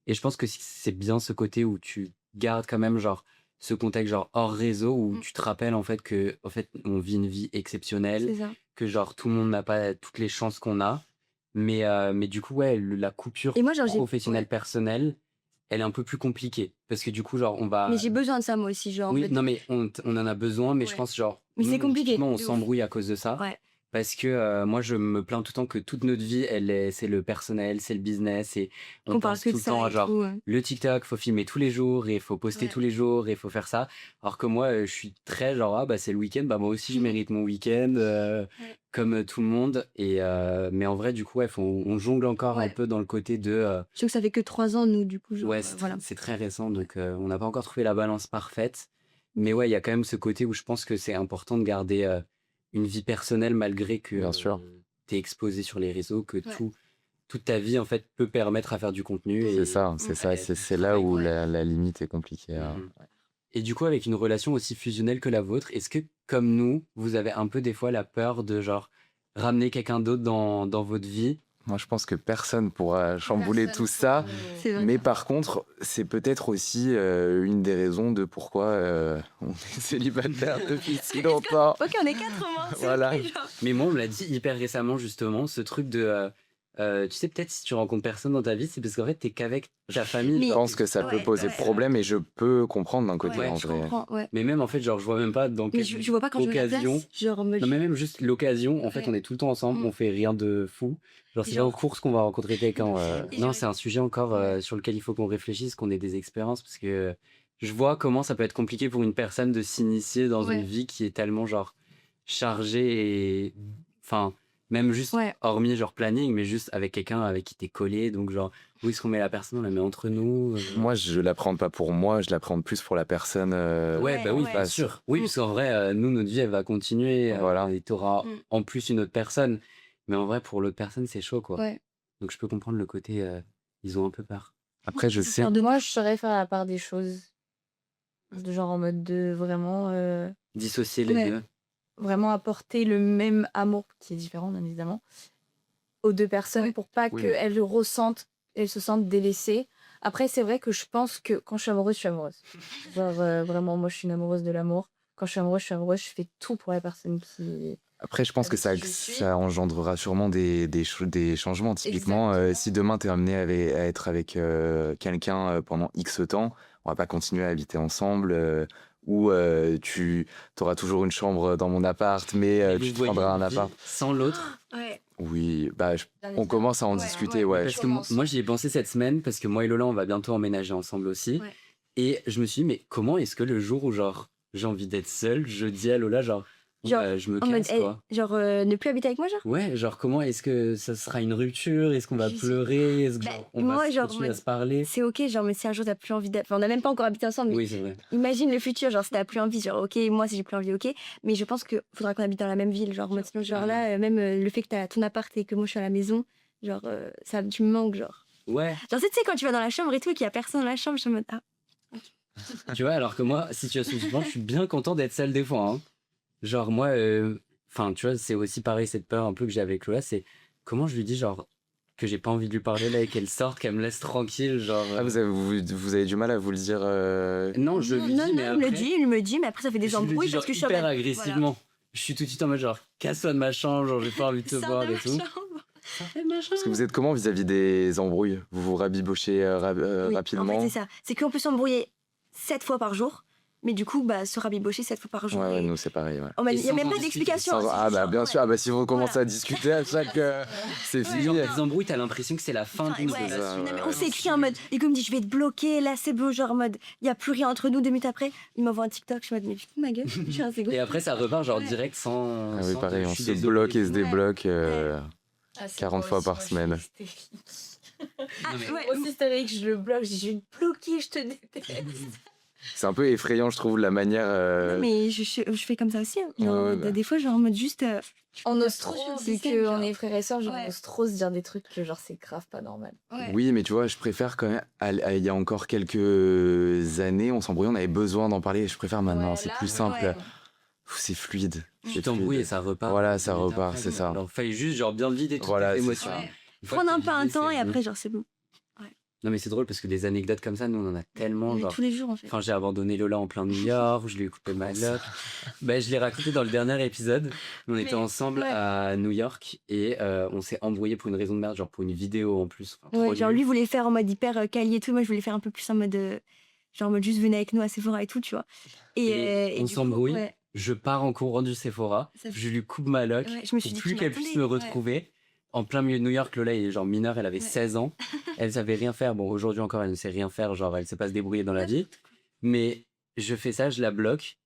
Et je pense que c'est bien ce côté où tu gardes quand même genre ce contexte genre hors réseau où tu te rappelles en fait que on vit une vie exceptionnelle, C'est ça. que genre tout le monde n'a pas toutes les chances qu'on a. Mais du coup, ouais, la coupure Et moi, genre, professionnelle personnelle, elle est un peu plus compliquée. Parce que du coup, genre, on va. Mais j'ai besoin de ça, moi aussi, genre. Oui, en fait. non, mais on en a besoin, mais je pense, genre. Mais c'est nous, compliqué, typiquement, on de ouf. s'embrouille à cause de ça. Ouais. Parce que moi, je me plains tout le temps que toute notre vie, c'est le personnel, c'est le business. Et on parle pense que tout de le ça temps à et genre, tout, ouais. le TikTok, faut filmer tous les jours, et faut poster tous les jours, et faut faire ça. Alors que moi, je suis très genre, ah bah c'est le week-end, bah moi aussi, je mérite mon week-end, comme tout le monde. Mais en vrai, du coup, on jongle encore un peu dans le côté de. Je sais que ça fait que 3 ans, nous, du coup. Genre, Ouais, voilà. c'est très récent, donc on n'a pas encore trouvé la balance parfaite. Mais ouais, il y a quand même ce côté où je pense que c'est important de garder une vie personnelle malgré que Bien sûr. tu es exposé sur les réseaux, que toute ta vie en fait peut permettre à faire du contenu. C'est ça, c'est là où la limite est compliquée. Et du coup, avec une relation aussi fusionnelle que la vôtre, est-ce que, comme nous, vous avez un peu des fois la peur de genre ramener quelqu'un d'autre dans votre vie? Moi, je pense que personne pourra chambouler tout ça. C'est vrai. Mais par contre, c'est peut-être aussi une des raisons de pourquoi on est célibataire depuis si longtemps. Ok, on est 4 mois. Voilà. Mais moi, on me l'a dit hyper récemment, justement, ce truc de. Tu sais, peut-être si tu rencontres personne dans ta vie, c'est parce qu'en fait, t'es qu'avec ta famille. Je pense que ça peut poser problème et je peux comprendre d'un côté en je vrai. comprends, Mais même en fait, genre, je vois même pas dans Mais quelle je vois pas quand je occasion. me place. Genre, Non, mais même juste l'occasion, en fait, on est tout le temps ensemble, on fait rien de fou. Genre, c'est pas aux courses qu'on va rencontrer quelqu'un. Non, c'est un sujet encore sur lequel il faut qu'on réfléchisse, qu'on ait des expériences, parce que je vois comment ça peut être compliqué pour une personne de s'initier dans une vie qui est tellement, genre, chargée et. Enfin, même juste, hormis, genre, planning, mais juste avec quelqu'un avec qui t'es collé. Donc, genre, où est-ce qu'on met la personne? On la met entre nous. Moi, je l'appréhende pas pour moi, je l'appréhende plus pour la personne. Ouais, bah oui, bien sûr. Oui, parce qu'en vrai, nous, notre vie, elle va continuer. Voilà. Et t'auras en plus une autre personne. Mais en vrai, pour l'autre personne, c'est chaud, quoi. Ouais. Donc, je peux comprendre le côté, ils ont un peu peur. Après, je sais. Moi, je saurais faire la part des choses. De genre en mode de vraiment. Dissocier les deux. Vraiment apporter le même amour, qui est différent, bien évidemment, aux deux personnes pour pas qu'elles se sentent délaissées. Après, c'est vrai que je pense que quand je suis amoureuse, je suis amoureuse. Genre, vraiment, moi, je suis une amoureuse de l'amour. Quand je suis amoureuse, je fais tout pour la personne qui. Après, je pense que ça engendrera sûrement des changements. Typiquement, si demain tu es amené à être avec quelqu'un pendant X temps, on va pas continuer à habiter ensemble. Ou tu auras toujours une chambre dans mon appart, mais tu te prendras un appart. Sans l'autre. Oui, bah, on commence à en discuter. Parce que moi, j'y ai pensé cette semaine, parce que moi et Lola, on va bientôt emménager ensemble aussi. Et je me suis dit, mais comment est-ce que le jour où genre j'ai envie d'être seule, je dis à Lola, genre je me casse, quoi. Genre, ne plus habiter avec moi, genre? Ouais, genre, comment est-ce que ça sera une rupture? Est-ce qu'on va pleurer? Est-ce que on va continuer à se parler? C'est ok, genre, mais si un jour t'as plus envie on n'a même pas encore habité ensemble. Oui, c'est vrai. Imagine le futur, genre, si t'as plus envie, genre, ok, moi, si j'ai plus envie, ok. Mais je pense qu'il faudra qu'on habite dans la même ville, genre, sinon, genre, là, même le fait que t'as ton appart et que moi, je suis à la maison, genre, ça, tu me manques, genre. Ouais. Genre, tu sais, quand tu vas dans la chambre et tout, et qu'il y a personne dans la chambre, je suis en mode, Tu vois, alors que moi, situation suivante, je suis bien content d'être seule des fois, hein. Genre, moi, enfin, tu vois, c'est aussi pareil, cette peur un peu que j'ai avec Lola, c'est comment je lui dis, genre, que j'ai pas envie de lui parler là et qu'elle sorte, qu'elle me laisse tranquille, genre. Ah, vous avez du mal à vous le dire Non, je lui dis, mais après. Il me dit, mais après, ça fait des embrouilles parce que je suis hyper agressivement. Je suis tout de suite en mode, genre, casse-toi de ma chambre, genre, j'ai pas envie de te voir et tout. Parce que vous êtes comment vis-à-vis des embrouilles? Vous vous rabibochez rapidement? En fait, c'est ça. C'est qu'on peut s'embrouiller 7 fois par jour. Mais du coup, se rabibocher 7 fois par jour. Ouais, et- nous, c'est pareil. Ouais. Il Et n'y a sans même en pas discuter, d'explication. Ah, bah, bien sûr. Ah, bah, si vous commencez Voilà. à discuter à chaque. C'est C'est fini. genre des embrouilles, t'as l'impression que c'est la fin Enfin, d'une ouais, c'est ça, relation. ouais, on s'est écrit en mode. Et comme me dit, je vais te bloquer, là c'est bon, genre en mode, il n'y a plus rien entre nous. 2 minutes après, il m'envoie un TikTok, je suis en mode, mais putain, ma gueule, je suis un c'est Et après, ça repart genre Ouais. direct sans. Ah oui, sans pareil, je on suis se désolé. bloque et se Ouais. débloque. Ah, c'est 40 moi fois aussi, par moi, je semaine. suis hystérique. Ah, Non, mais- ouais, Aussi hystérique, je le bloque, je dis, je vais te bloquer, je te déteste. C'est un peu effrayant, je trouve, la manière. mais je fais comme ça aussi. Hein. Genre, Ouais, bah. des fois, genre en mode juste. On ose trop trop, sur le vu système, qu'on genre. est frères et sœurs, genre, Ouais. on ose trop se dire des trucs que genre c'est grave pas normal. Ouais. Oui, mais tu vois, je préfère quand même. Il y a encore quelques années, on s'embrouillait, on avait besoin d'en parler. Je préfère maintenant, Ouais, c'est là, plus ouais. simple. Ouais. C'est fluide. Tu C'est t'embrouilles et fluide. ça repart. Voilà, ça 10 minutes repart, après, c'est donc, ça. alors, fallait juste genre bien vider toute Voilà, cette c'est émotion. ça. Ouais. Une fois Prendre que un c'est peu un vidé, temps c'est et bon. après, genre, c'est bon. Non, mais c'est drôle parce que des anecdotes comme ça, nous, on en a tellement. Mais Genre... tous les jours, en fait. Enfin, j'ai abandonné Lola en plein New York, je lui ai coupé ma loque. Ben, je l'ai raconté dans le dernier épisode. On était ensemble ouais. à New York et on s'est embrouillé pour une raison de merde, genre pour une vidéo en plus. Enfin, Ouais, trop genre nul. lui voulait faire en mode hyper quali et tout, moi je voulais faire un peu plus en mode genre en mode juste venez avec nous à Sephora et tout, tu vois. Et on du coup, s'embrouille. ouais, Je pars en courant du Sephora, Ça fait- je lui coupe ma loque ouais, je me suis pour dit plus tu qu'elle m'as puisse donné, me retrouver. En plein milieu de New York, Lola est genre mineure, elle avait Ouais. 16 ans. Elle savait rien faire. Bon, aujourd'hui encore, elle ne sait rien faire, genre elle sait pas se débrouiller dans la vie. Mais je fais ça, je la bloque.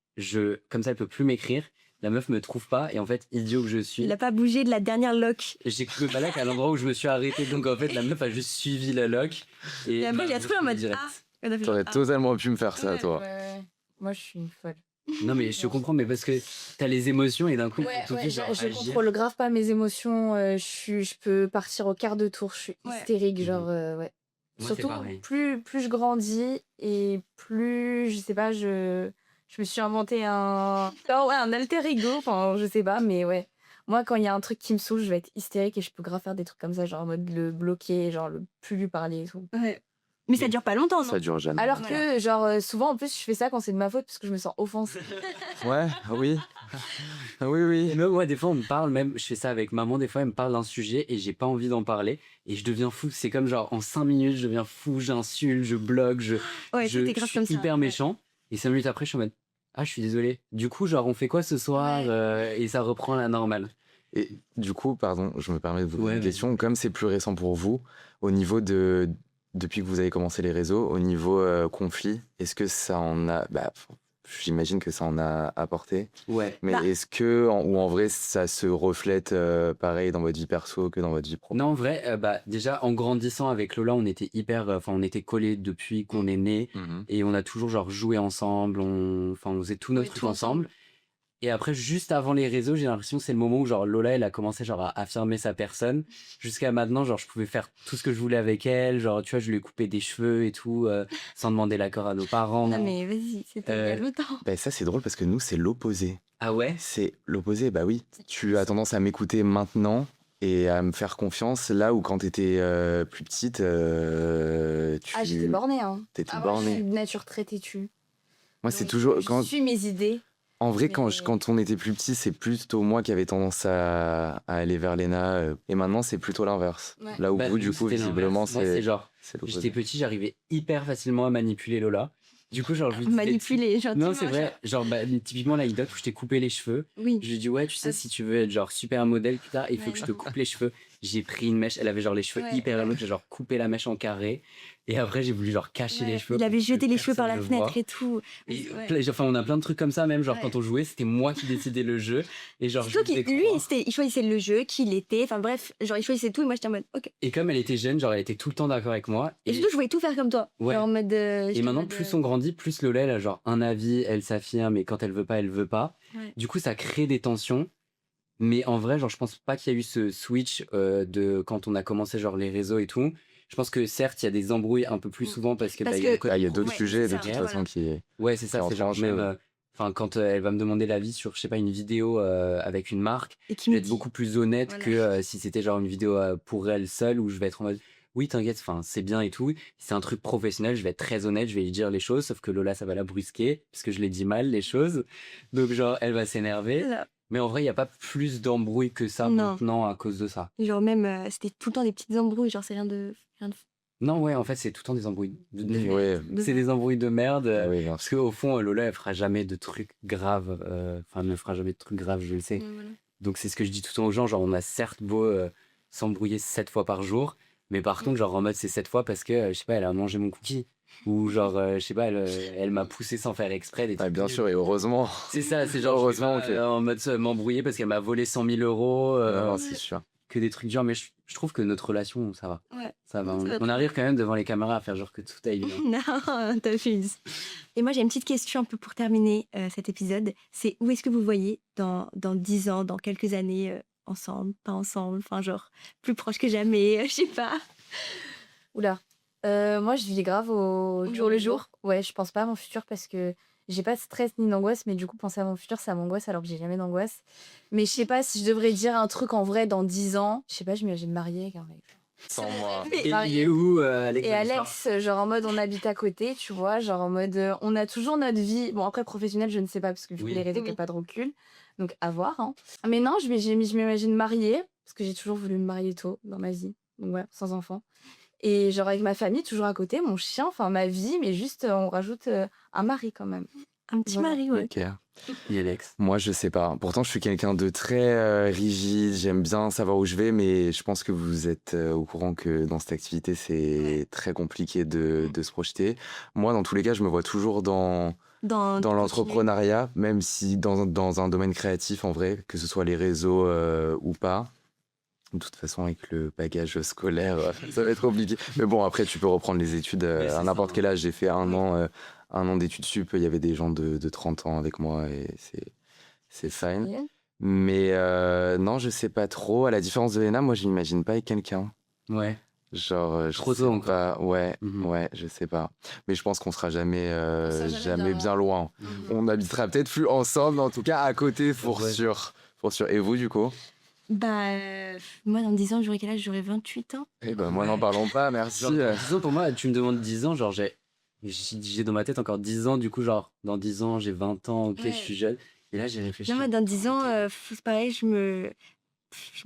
Comme ça, elle peut plus m'écrire. La meuf me trouve pas et en fait, idiot que je suis, Il a pas bougé de la dernière lock. j'ai coupé ma loque à l'endroit où je me suis arrêté. Donc en fait, la meuf a juste suivi la loque. Et après, il a je trouvé en l'ai mode direct. ah. On a fait T'aurais genre, totalement pu me faire ça, Ouais. toi. Ouais. Moi je suis une folle. Non, mais je te comprends, mais parce que t'as les émotions et d'un coup, Ouais, tout de suite, genre, je agir. contrôle grave pas mes émotions. Je peux partir au quart de tour. Je suis Ouais. hystérique, genre, ouais. Moi, c'est Surtout, pareil. plus je grandis et plus, je sais pas, je me suis inventé un alter ego. Enfin, je sais pas, mais ouais. Moi, quand il y a un truc qui me saoule, je vais être hystérique et je peux grave faire des trucs comme ça, genre en mode le bloquer, genre le plus lui parler et tout. Ouais. Mais ça dure pas longtemps, non? Ça dure jamais. Alors Voilà. que, genre, souvent en plus, je fais ça quand c'est de ma faute parce que je me sens offensée. Ouais, oui. Oui, oui. Et même moi, des fois, on me parle, même, je fais ça avec maman, des fois, elle me parle d'un sujet et j'ai pas envie d'en parler et je deviens fou. C'est comme genre, en 5 minutes, je deviens fou, j'insulte, je bloque, Ouais, je t'es grave suis comme ça. hyper ouais. méchant. Et 5 minutes après, je suis en mode, ah, je suis désolé. Du coup, genre, on fait quoi ce soir Ouais. et ça reprend la normale. Et du coup, pardon, je me permets de vous poser Ouais, une vas-y. question. Comme c'est plus récent pour vous, au niveau depuis que vous avez commencé les réseaux, au niveau conflit, est-ce que ça en a. J'imagine que ça en a apporté. Ouais. Mais Bah. est-ce que, ou en vrai, ça se reflète pareil dans votre vie perso que dans votre vie pro? Non, en vrai, déjà, en grandissant avec Lola, on était on était collés depuis qu'on est né. Mhm. Et on a toujours genre joué ensemble, on faisait tous nos Ouais, trucs tout ensemble. Et après, juste avant les réseaux, j'ai l'impression que c'est le moment où genre Lola, elle a commencé genre à affirmer sa personne. Jusqu'à maintenant, genre je pouvais faire tout ce que je voulais avec elle, genre tu vois, je lui ai coupé des cheveux et tout, sans demander l'accord à nos parents. Non, mais vas-y, c'était il y a longtemps. Bah, ça, c'est drôle parce que nous, c'est l'opposé. Ah ouais? C'est l'opposé, bah oui. Tu as tendance à m'écouter maintenant et à me faire confiance là où quand t'étais plus petite, Ah, j'étais bornée, hein. t'étais Je bornée. suis de nature très têtue. Moi, c'est Donc, toujours je quand. suis mes idées. En vrai, Mais- quand on était plus petit, c'est plutôt moi qui avais tendance à aller vers Léna. Et maintenant, c'est plutôt l'inverse. Ouais. Là où Bah, vous, du nous, coup, c'était visiblement, l'inverse. Moi, c'est genre, c'est j'étais l'opposé. petit, j'arrivais hyper facilement à manipuler Lola. Du coup, genre, je lui disais- Manipuler, gentiment. Non, c'est vrai. Genre, typiquement, l'anecdote où je t'ai coupé les cheveux. Oui. Je lui ai dit, ouais, tu sais, si tu veux être genre super modèle plus tard, il faut Ouais, que je non. te coupe les cheveux. J'ai pris une mèche, elle avait genre les cheveux Ouais, hyper longs, j'ai genre coupé la mèche en carré. Et après, j'ai voulu genre cacher Ouais. les cheveux. Il avait pour que jeté les cheveux par la personne ne fenêtre voie. et tout. Et Ouais. enfin, on a plein de trucs comme ça, même genre Ouais. quand on jouait, c'était moi qui décidais le jeu. Et genre, C'est je toi lui qui, faisais lui, croire. il choisissait le jeu, qui il était. Enfin bref, genre il choisissait tout et moi j'étais en mode ok. Et comme elle était jeune, genre elle était tout le temps d'accord avec moi. Et surtout, je voulais tout faire comme toi. Ouais. Genre en mode. Et maintenant, plus on grandit, plus Lola, elle a genre un avis, elle s'affirme, et quand elle veut pas, elle veut pas. Ouais. Du coup, ça crée des tensions. Mais en vrai, genre, je pense pas qu'il y a eu ce switch de quand on a commencé genre les réseaux et tout. Je pense que certes, il y a des embrouilles un peu plus souvent parce que Parce il y a le que- côté Ah, il y a d'autres Ouais, sujets de c'est ça, toute voilà. façon qui. Ouais, c'est ça, qui c'est genre entrent, même. ouais. Enfin, quand elle va me demander l'avis sur, je sais pas, une vidéo avec une marque, Et qui je me vais être dit. beaucoup plus honnête Voilà. que si c'était genre une vidéo pour elle seule où je vais être en mode oui, t'inquiète, enfin, c'est bien et tout. C'est un truc professionnel, je vais être très honnête, je vais lui dire les choses, sauf que Lola, ça va la brusquer parce que je l'ai dit mal, les choses. Donc, genre, elle va s'énerver. Voilà. Mais en vrai, il n'y a pas plus d'embrouilles que ça Non. maintenant à cause de ça. Genre même, c'était tout le temps des petites embrouilles. Genre c'est rien de. Non, ouais, en fait, c'est tout le temps des embrouilles. Ouais. C'est des embrouilles de merde. Ah oui, bien Parce qu'au fond, Lola, elle fera jamais de trucs graves. Enfin, elle ne fera jamais de trucs graves, je le sais. Voilà. Donc, c'est ce que je dis tout le temps aux gens. Genre, on a certes beau s'embrouiller 7 fois par jour, mais par contre, genre, en mode, c'est 7 fois parce que, je sais pas, elle a mangé mon cookie. Ou genre, je sais pas, elle m'a poussé sans faire exprès. Des Ah, trucs bien nuls. sûr, et heureusement. C'est ça, c'est genre, Heureusement je vais pas, en mode m'embrouiller parce qu'elle m'a volé 100 000 euros. Non, c'est sûr. Que des trucs durs, mais je trouve que notre relation, ça va. Ouais. Ça va. Ça va On très arrive quand même devant les caméras à faire genre que tout aille bien. Non, t'abuses. Et moi, j'ai une petite question un peu pour terminer cet épisode. C'est où est-ce que vous voyez dans 10 ans, dans quelques années, ensemble, pas ensemble, enfin genre plus proche que jamais, je sais pas. Oula. Moi, je vis grave au jour le jour. Ouais, je pense pas à mon futur parce que j'ai pas de stress ni d'angoisse, mais du coup, penser à mon futur, ça m'angoisse alors que j'ai jamais d'angoisse. Mais je sais pas si je devrais dire un truc en vrai dans 10 ans. Je sais pas, je m'imagine mariée avec un mec. Sans moi. Et il est où, Alex? Et Alex, genre en mode on habite à côté, tu vois, genre en mode on a toujours notre vie. Bon, après professionnelle, je ne sais pas parce que du coup, Oui. les réseaux, Oui. t'as pas de recul. Donc à voir. Hein. Mais non, je m'imagine mariée parce que j'ai toujours voulu me marier tôt dans ma vie. Donc ouais, sans enfant. Et genre avec ma famille, toujours à côté, mon chien, enfin ma vie, mais juste on rajoute un mari quand même. Un petit Voilà. mari, ouais. Ok. Et Alex? Moi, je sais pas. Pourtant, je suis quelqu'un de très rigide. J'aime bien savoir où je vais, mais je pense que vous êtes au courant que dans cette activité, c'est très compliqué de se projeter. Moi, dans tous les cas, je me vois toujours dans Continuer. l'entrepreneuriat, même si dans un domaine créatif, en vrai, que ce soit les réseaux ou pas. De toute façon, avec le bagage scolaire, ça va être compliqué. Mais bon, après, tu peux reprendre les études Mais c'est à n'importe ça, quel âge. J'ai fait un an d'études sup. Il y avait des gens de 30 ans avec moi et c'est fine. Yeah. Mais non, je sais pas trop. À la différence de Léna, moi, je m'imagine pas avec quelqu'un. Ouais. Genre, je Trop sais tôt encore. pas. Ouais, Mhm. ouais, je sais pas. Mais je pense qu'on sera jamais, sera jamais bien bien loin. Mhm. On habitera peut-être plus ensemble, mais en tout cas à côté, pour Ouais. sûr. Pour sûr. Et vous, du coup? Bah, moi, dans 10 ans, j'aurai quel âge? J'aurai 28 ans. Eh ben, moi, n'en parlons pas, merci. Genre, 10 ans pour moi, tu me demandes 10 ans, genre j'ai dans ma tête encore 10 ans, du coup, genre dans 10 ans, j'ai 20 ans, ok, Ouais. je suis jeune. Et là, j'ai réfléchi. Non, moi, dans 10 ans, c'est pareil, je me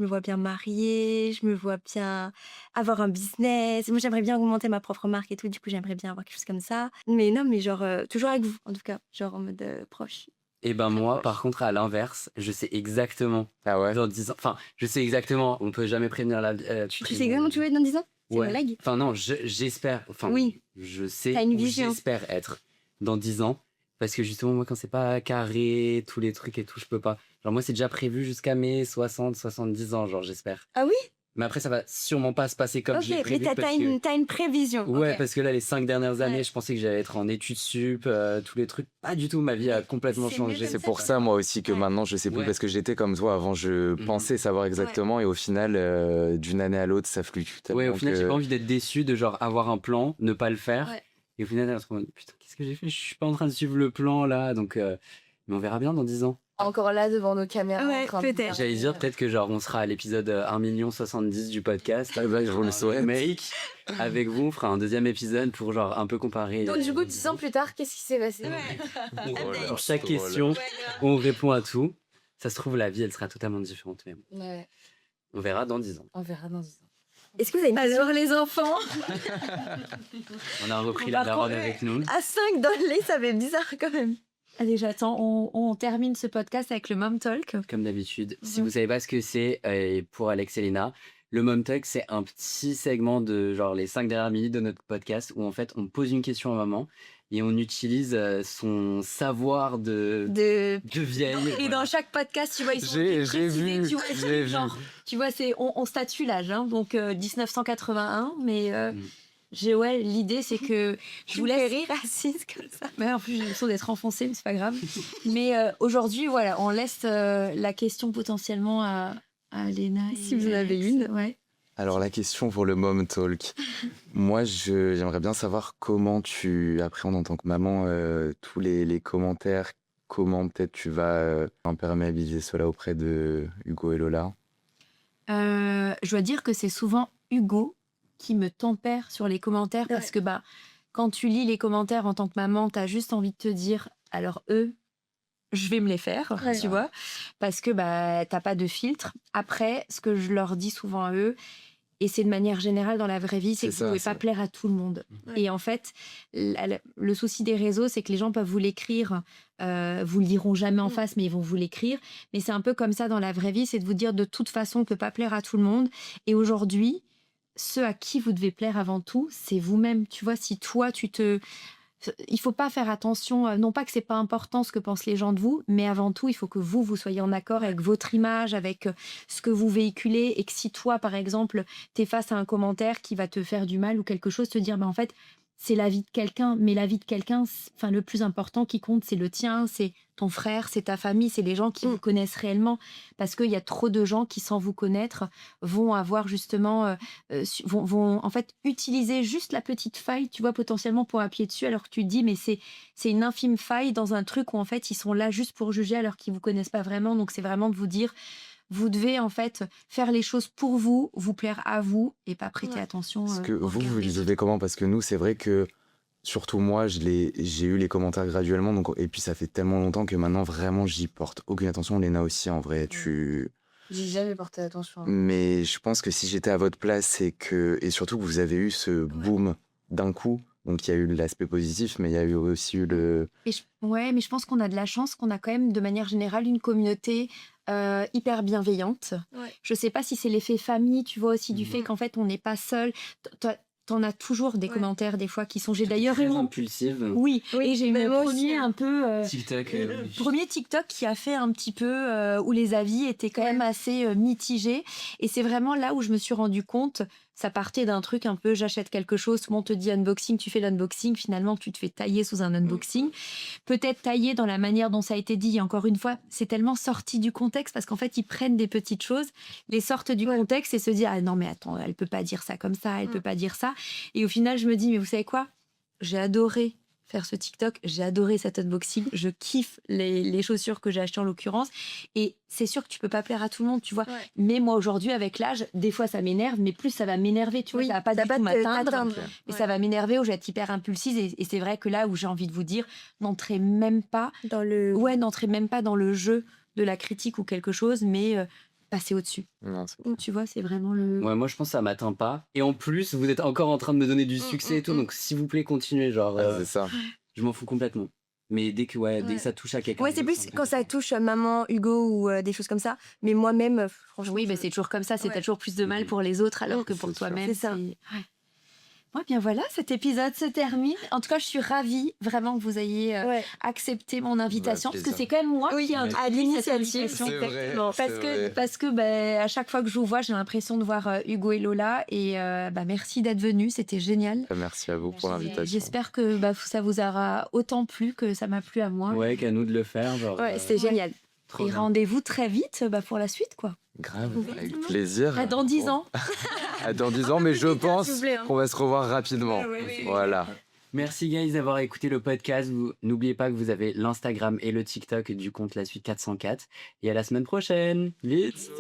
vois bien mariée, je me vois bien avoir un business. Moi, j'aimerais bien augmenter ma propre marque et tout. Du coup, j'aimerais bien avoir quelque chose comme ça. Mais non, mais genre, toujours avec vous, en tout cas. Genre en mode proche. Et ben moi, par contre, à l'inverse, je sais exactement. Ah ouais? Dans 10 ans, enfin, je sais exactement, on peut jamais prévenir la... Tu sais exactement où tu veux être dans 10 ans? C'est Ouais. une blague? Enfin non, j'espère, enfin Oui. je sais T'as une où vision. j'espère être dans 10 ans. Parce que justement, moi, quand c'est pas carré, tous les trucs et tout, je peux pas. Genre moi, c'est déjà prévu jusqu'à mes 60, 70 ans, genre j'espère. Ah oui? Mais après, ça va sûrement pas se passer comme Ok, je l'ai mais prévu. t'as parce que... une prévision. Ouais, Ok. parce que là, les 5 dernières années, Ouais. je pensais que j'allais être en études sup, tous les trucs. Pas du tout, ma vie a complètement C'est mieux changé. comme C'est ça, pour quoi. ça, moi aussi, que Ouais. maintenant, je sais plus, Ouais. parce que j'étais comme toi. Avant, je Mhm. pensais savoir exactement, et au final, d'une année à l'autre, ça flucue Ouais, au tellement final, que- j'ai pas envie d'être déçu de genre avoir un plan, ne pas le faire. Ouais. Et au final, être en mode, putain, qu'est-ce que j'ai fait? Je suis pas en train de suivre le plan là. Donc, mais on verra bien dans 10 ans. Encore là devant nos caméras. Ouais, en train de peut-être. faire- J'allais dire peut-être que genre on sera à l'épisode 1,70 million du podcast. Ah bah, je vous le souhaite. Mec, avec vous, on fera un deuxième épisode pour genre un peu comparer. Donc du coup, 10 ans plus tard, qu'est-ce qui s'est passé? Pour chaque question, on répond à tout. Ça se trouve, la vie, elle sera totalement différente. Mais bon, Ouais, on verra dans 10 ans. on verra dans 10 ans. Est-ce que vous avez une question? Alors les enfants, On a repris Par la daronne contre, avec nous. À 5 dans le lait, ça fait bizarre quand même. Allez, j'attends. On termine ce podcast avec le Mom Talk. Comme d'habitude. Si Mhm. vous savez pas ce que c'est, pour Alex et Léna, le Mom Talk, c'est un petit segment de genre les 5 dernières minutes de notre podcast où en fait on pose une question à maman et on utilise son savoir de vieille. Et dans chaque podcast, tu vois, ils sont J'ai précisés, vu, tu vois, j'ai vu. genre, tu vois, on statue l'âge, hein, donc 1981, mais l'idée c'est que je vous laisse rire assise comme ça. Mais en plus, j'ai l'impression d'être enfoncée, mais c'est pas grave. Mais aujourd'hui, voilà, on laisse la question potentiellement à Léna. Si vous en avez une. Ouais. Alors, la question pour le Mom Talk. Moi, j'aimerais bien savoir comment tu appréhendes en tant que maman tous les commentaires. Comment peut-être tu vas imperméabiliser cela auprès de Hugo et Lola. Je dois dire que c'est souvent Hugo qui me tempère sur les commentaires parce que bah, quand tu lis les commentaires en tant que maman, tu as juste envie de te dire alors eux, je vais me les faire, Ouais. tu vois, parce que bah, t'as pas de filtre. Après, ce que je leur dis souvent à eux, Et c'est de manière générale dans la vraie vie, c'est que vous ne pouvez pas plaire à tout le monde. Ouais. Et en fait, le souci des réseaux, c'est que les gens peuvent vous l'écrire, vous le diront jamais en face, mais ils vont vous l'écrire. Mais c'est un peu comme ça dans la vraie vie, c'est de vous dire de toute façon, on ne peut pas plaire à tout le monde. Et aujourd'hui, ceux à qui vous devez plaire avant tout, c'est vous-même. Tu vois, si toi, il faut pas faire attention, non pas que c'est pas important ce que pensent les gens de vous, mais avant tout, il faut que vous soyez en accord avec votre image, avec ce que vous véhiculez, et que si toi, par exemple, t'es face à un commentaire qui va te faire du mal ou quelque chose, te dire, en fait, c'est la vie de quelqu'un, mais la vie de quelqu'un, enfin, le plus important qui compte, c'est le tien, c'est ton frère, c'est ta famille, c'est les gens qui vous connaissent réellement. Parce qu'il y a trop de gens qui, sans vous connaître, vont avoir justement, vont en fait utiliser juste la petite faille, tu vois, potentiellement pour appuyer dessus, alors que tu te dis, mais c'est une infime faille dans un truc où en fait, ils sont là juste pour juger alors qu'ils vous connaissent pas vraiment. Donc c'est vraiment de vous dire, vous devez en fait faire les choses pour vous plaire à vous et pas prêter attention. Parce que vous le vivez comment? Parce que nous, c'est vrai que, surtout moi, j'ai eu les commentaires graduellement. Donc, et puis ça fait tellement longtemps que maintenant, vraiment, j'y porte aucune attention. Léna aussi, en vrai, J'ai jamais porté attention. Mais je pense que si j'étais à votre place et surtout que vous avez eu ce boom d'un coup, donc il y a eu l'aspect positif, mais il y a eu aussi eu le... Mais je pense qu'on a de la chance, qu'on a quand même de manière générale une communauté hyper bienveillante. Ouais. Je sais pas si c'est l'effet famille, tu vois, aussi du fait qu'en fait on n'est pas seul. T'en as toujours des commentaires des fois qui sont... J'ai d'ailleurs eu Très mon... impulsive. Oui, et j'ai eu mais mon moi premier aussi. un peu... TikTok. Premier TikTok qui a fait un petit peu où les avis étaient quand même assez mitigés. Et c'est vraiment là où je me suis rendu compte, ça partait d'un truc un peu j'achète quelque chose, tout le monde te dit unboxing, tu fais l'unboxing, finalement tu te fais tailler sous un unboxing. Peut-être tailler dans la manière dont ça a été dit. Et encore une fois, c'est tellement sorti du contexte parce qu'en fait ils prennent des petites choses, les sortent du contexte et se disent ah non mais attends, elle peut pas dire ça comme ça, elle peut pas dire ça. Et au final je me dis mais vous savez quoi, j'ai adoré faire ce TikTok, j'ai adoré cet unboxing, je kiffe les chaussures que j'ai achetées en l'occurrence, et c'est sûr que tu peux pas plaire à tout le monde, tu vois, mais moi aujourd'hui avec l'âge, des fois ça m'énerve, mais plus ça va m'énerver, tu vois, ça va pas du tout m'atteindre, mais ça va m'énerver, où je vais être hyper impulsive, et c'est vrai que là où j'ai envie de vous dire, n'entrez même pas dans le jeu de la critique ou quelque chose, mais passer au-dessus. Non, Tu vois, c'est vraiment le... Ouais, moi je pense que ça m'atteint pas. Et en plus, vous êtes encore en train de me donner du succès et tout, donc s'il vous plaît, continuez. Genre, c'est ça. je m'en fous complètement. Mais dès que ça touche à quelqu'un. Ouais, c'est plus quand ça touche maman, Hugo ou des choses comme ça. Mais moi-même, franchement. Oui, mais c'est toujours comme ça, c'est toujours plus de mal pour les autres alors que pour toi-même. C'est ça. Ouais, bien voilà, cet épisode se termine. En tout cas, je suis ravie vraiment que vous ayez accepté mon invitation, parce que c'est quand même moi qui ai à l'initiative. C'est vrai. Parce que à chaque fois que je vous vois, j'ai l'impression de voir Hugo et Lola. Et merci d'être venus, c'était génial. Merci à vous pour l'invitation. J'espère que ça vous aura autant plu que ça m'a plu à moi. Ouais, qu'à nous de le faire. Genre, c'était génial. trop Et bien. rendez-vous très vite pour la suite, quoi. Grave, avec plaisir. À dans 10 ans. À dans 10 ans, mais je pense qu'on va se revoir rapidement. Voilà. Merci guys d'avoir écouté le podcast. N'oubliez pas que vous avez l'Instagram et le TikTok du compte La Suite 404. Et à la semaine prochaine. Vite.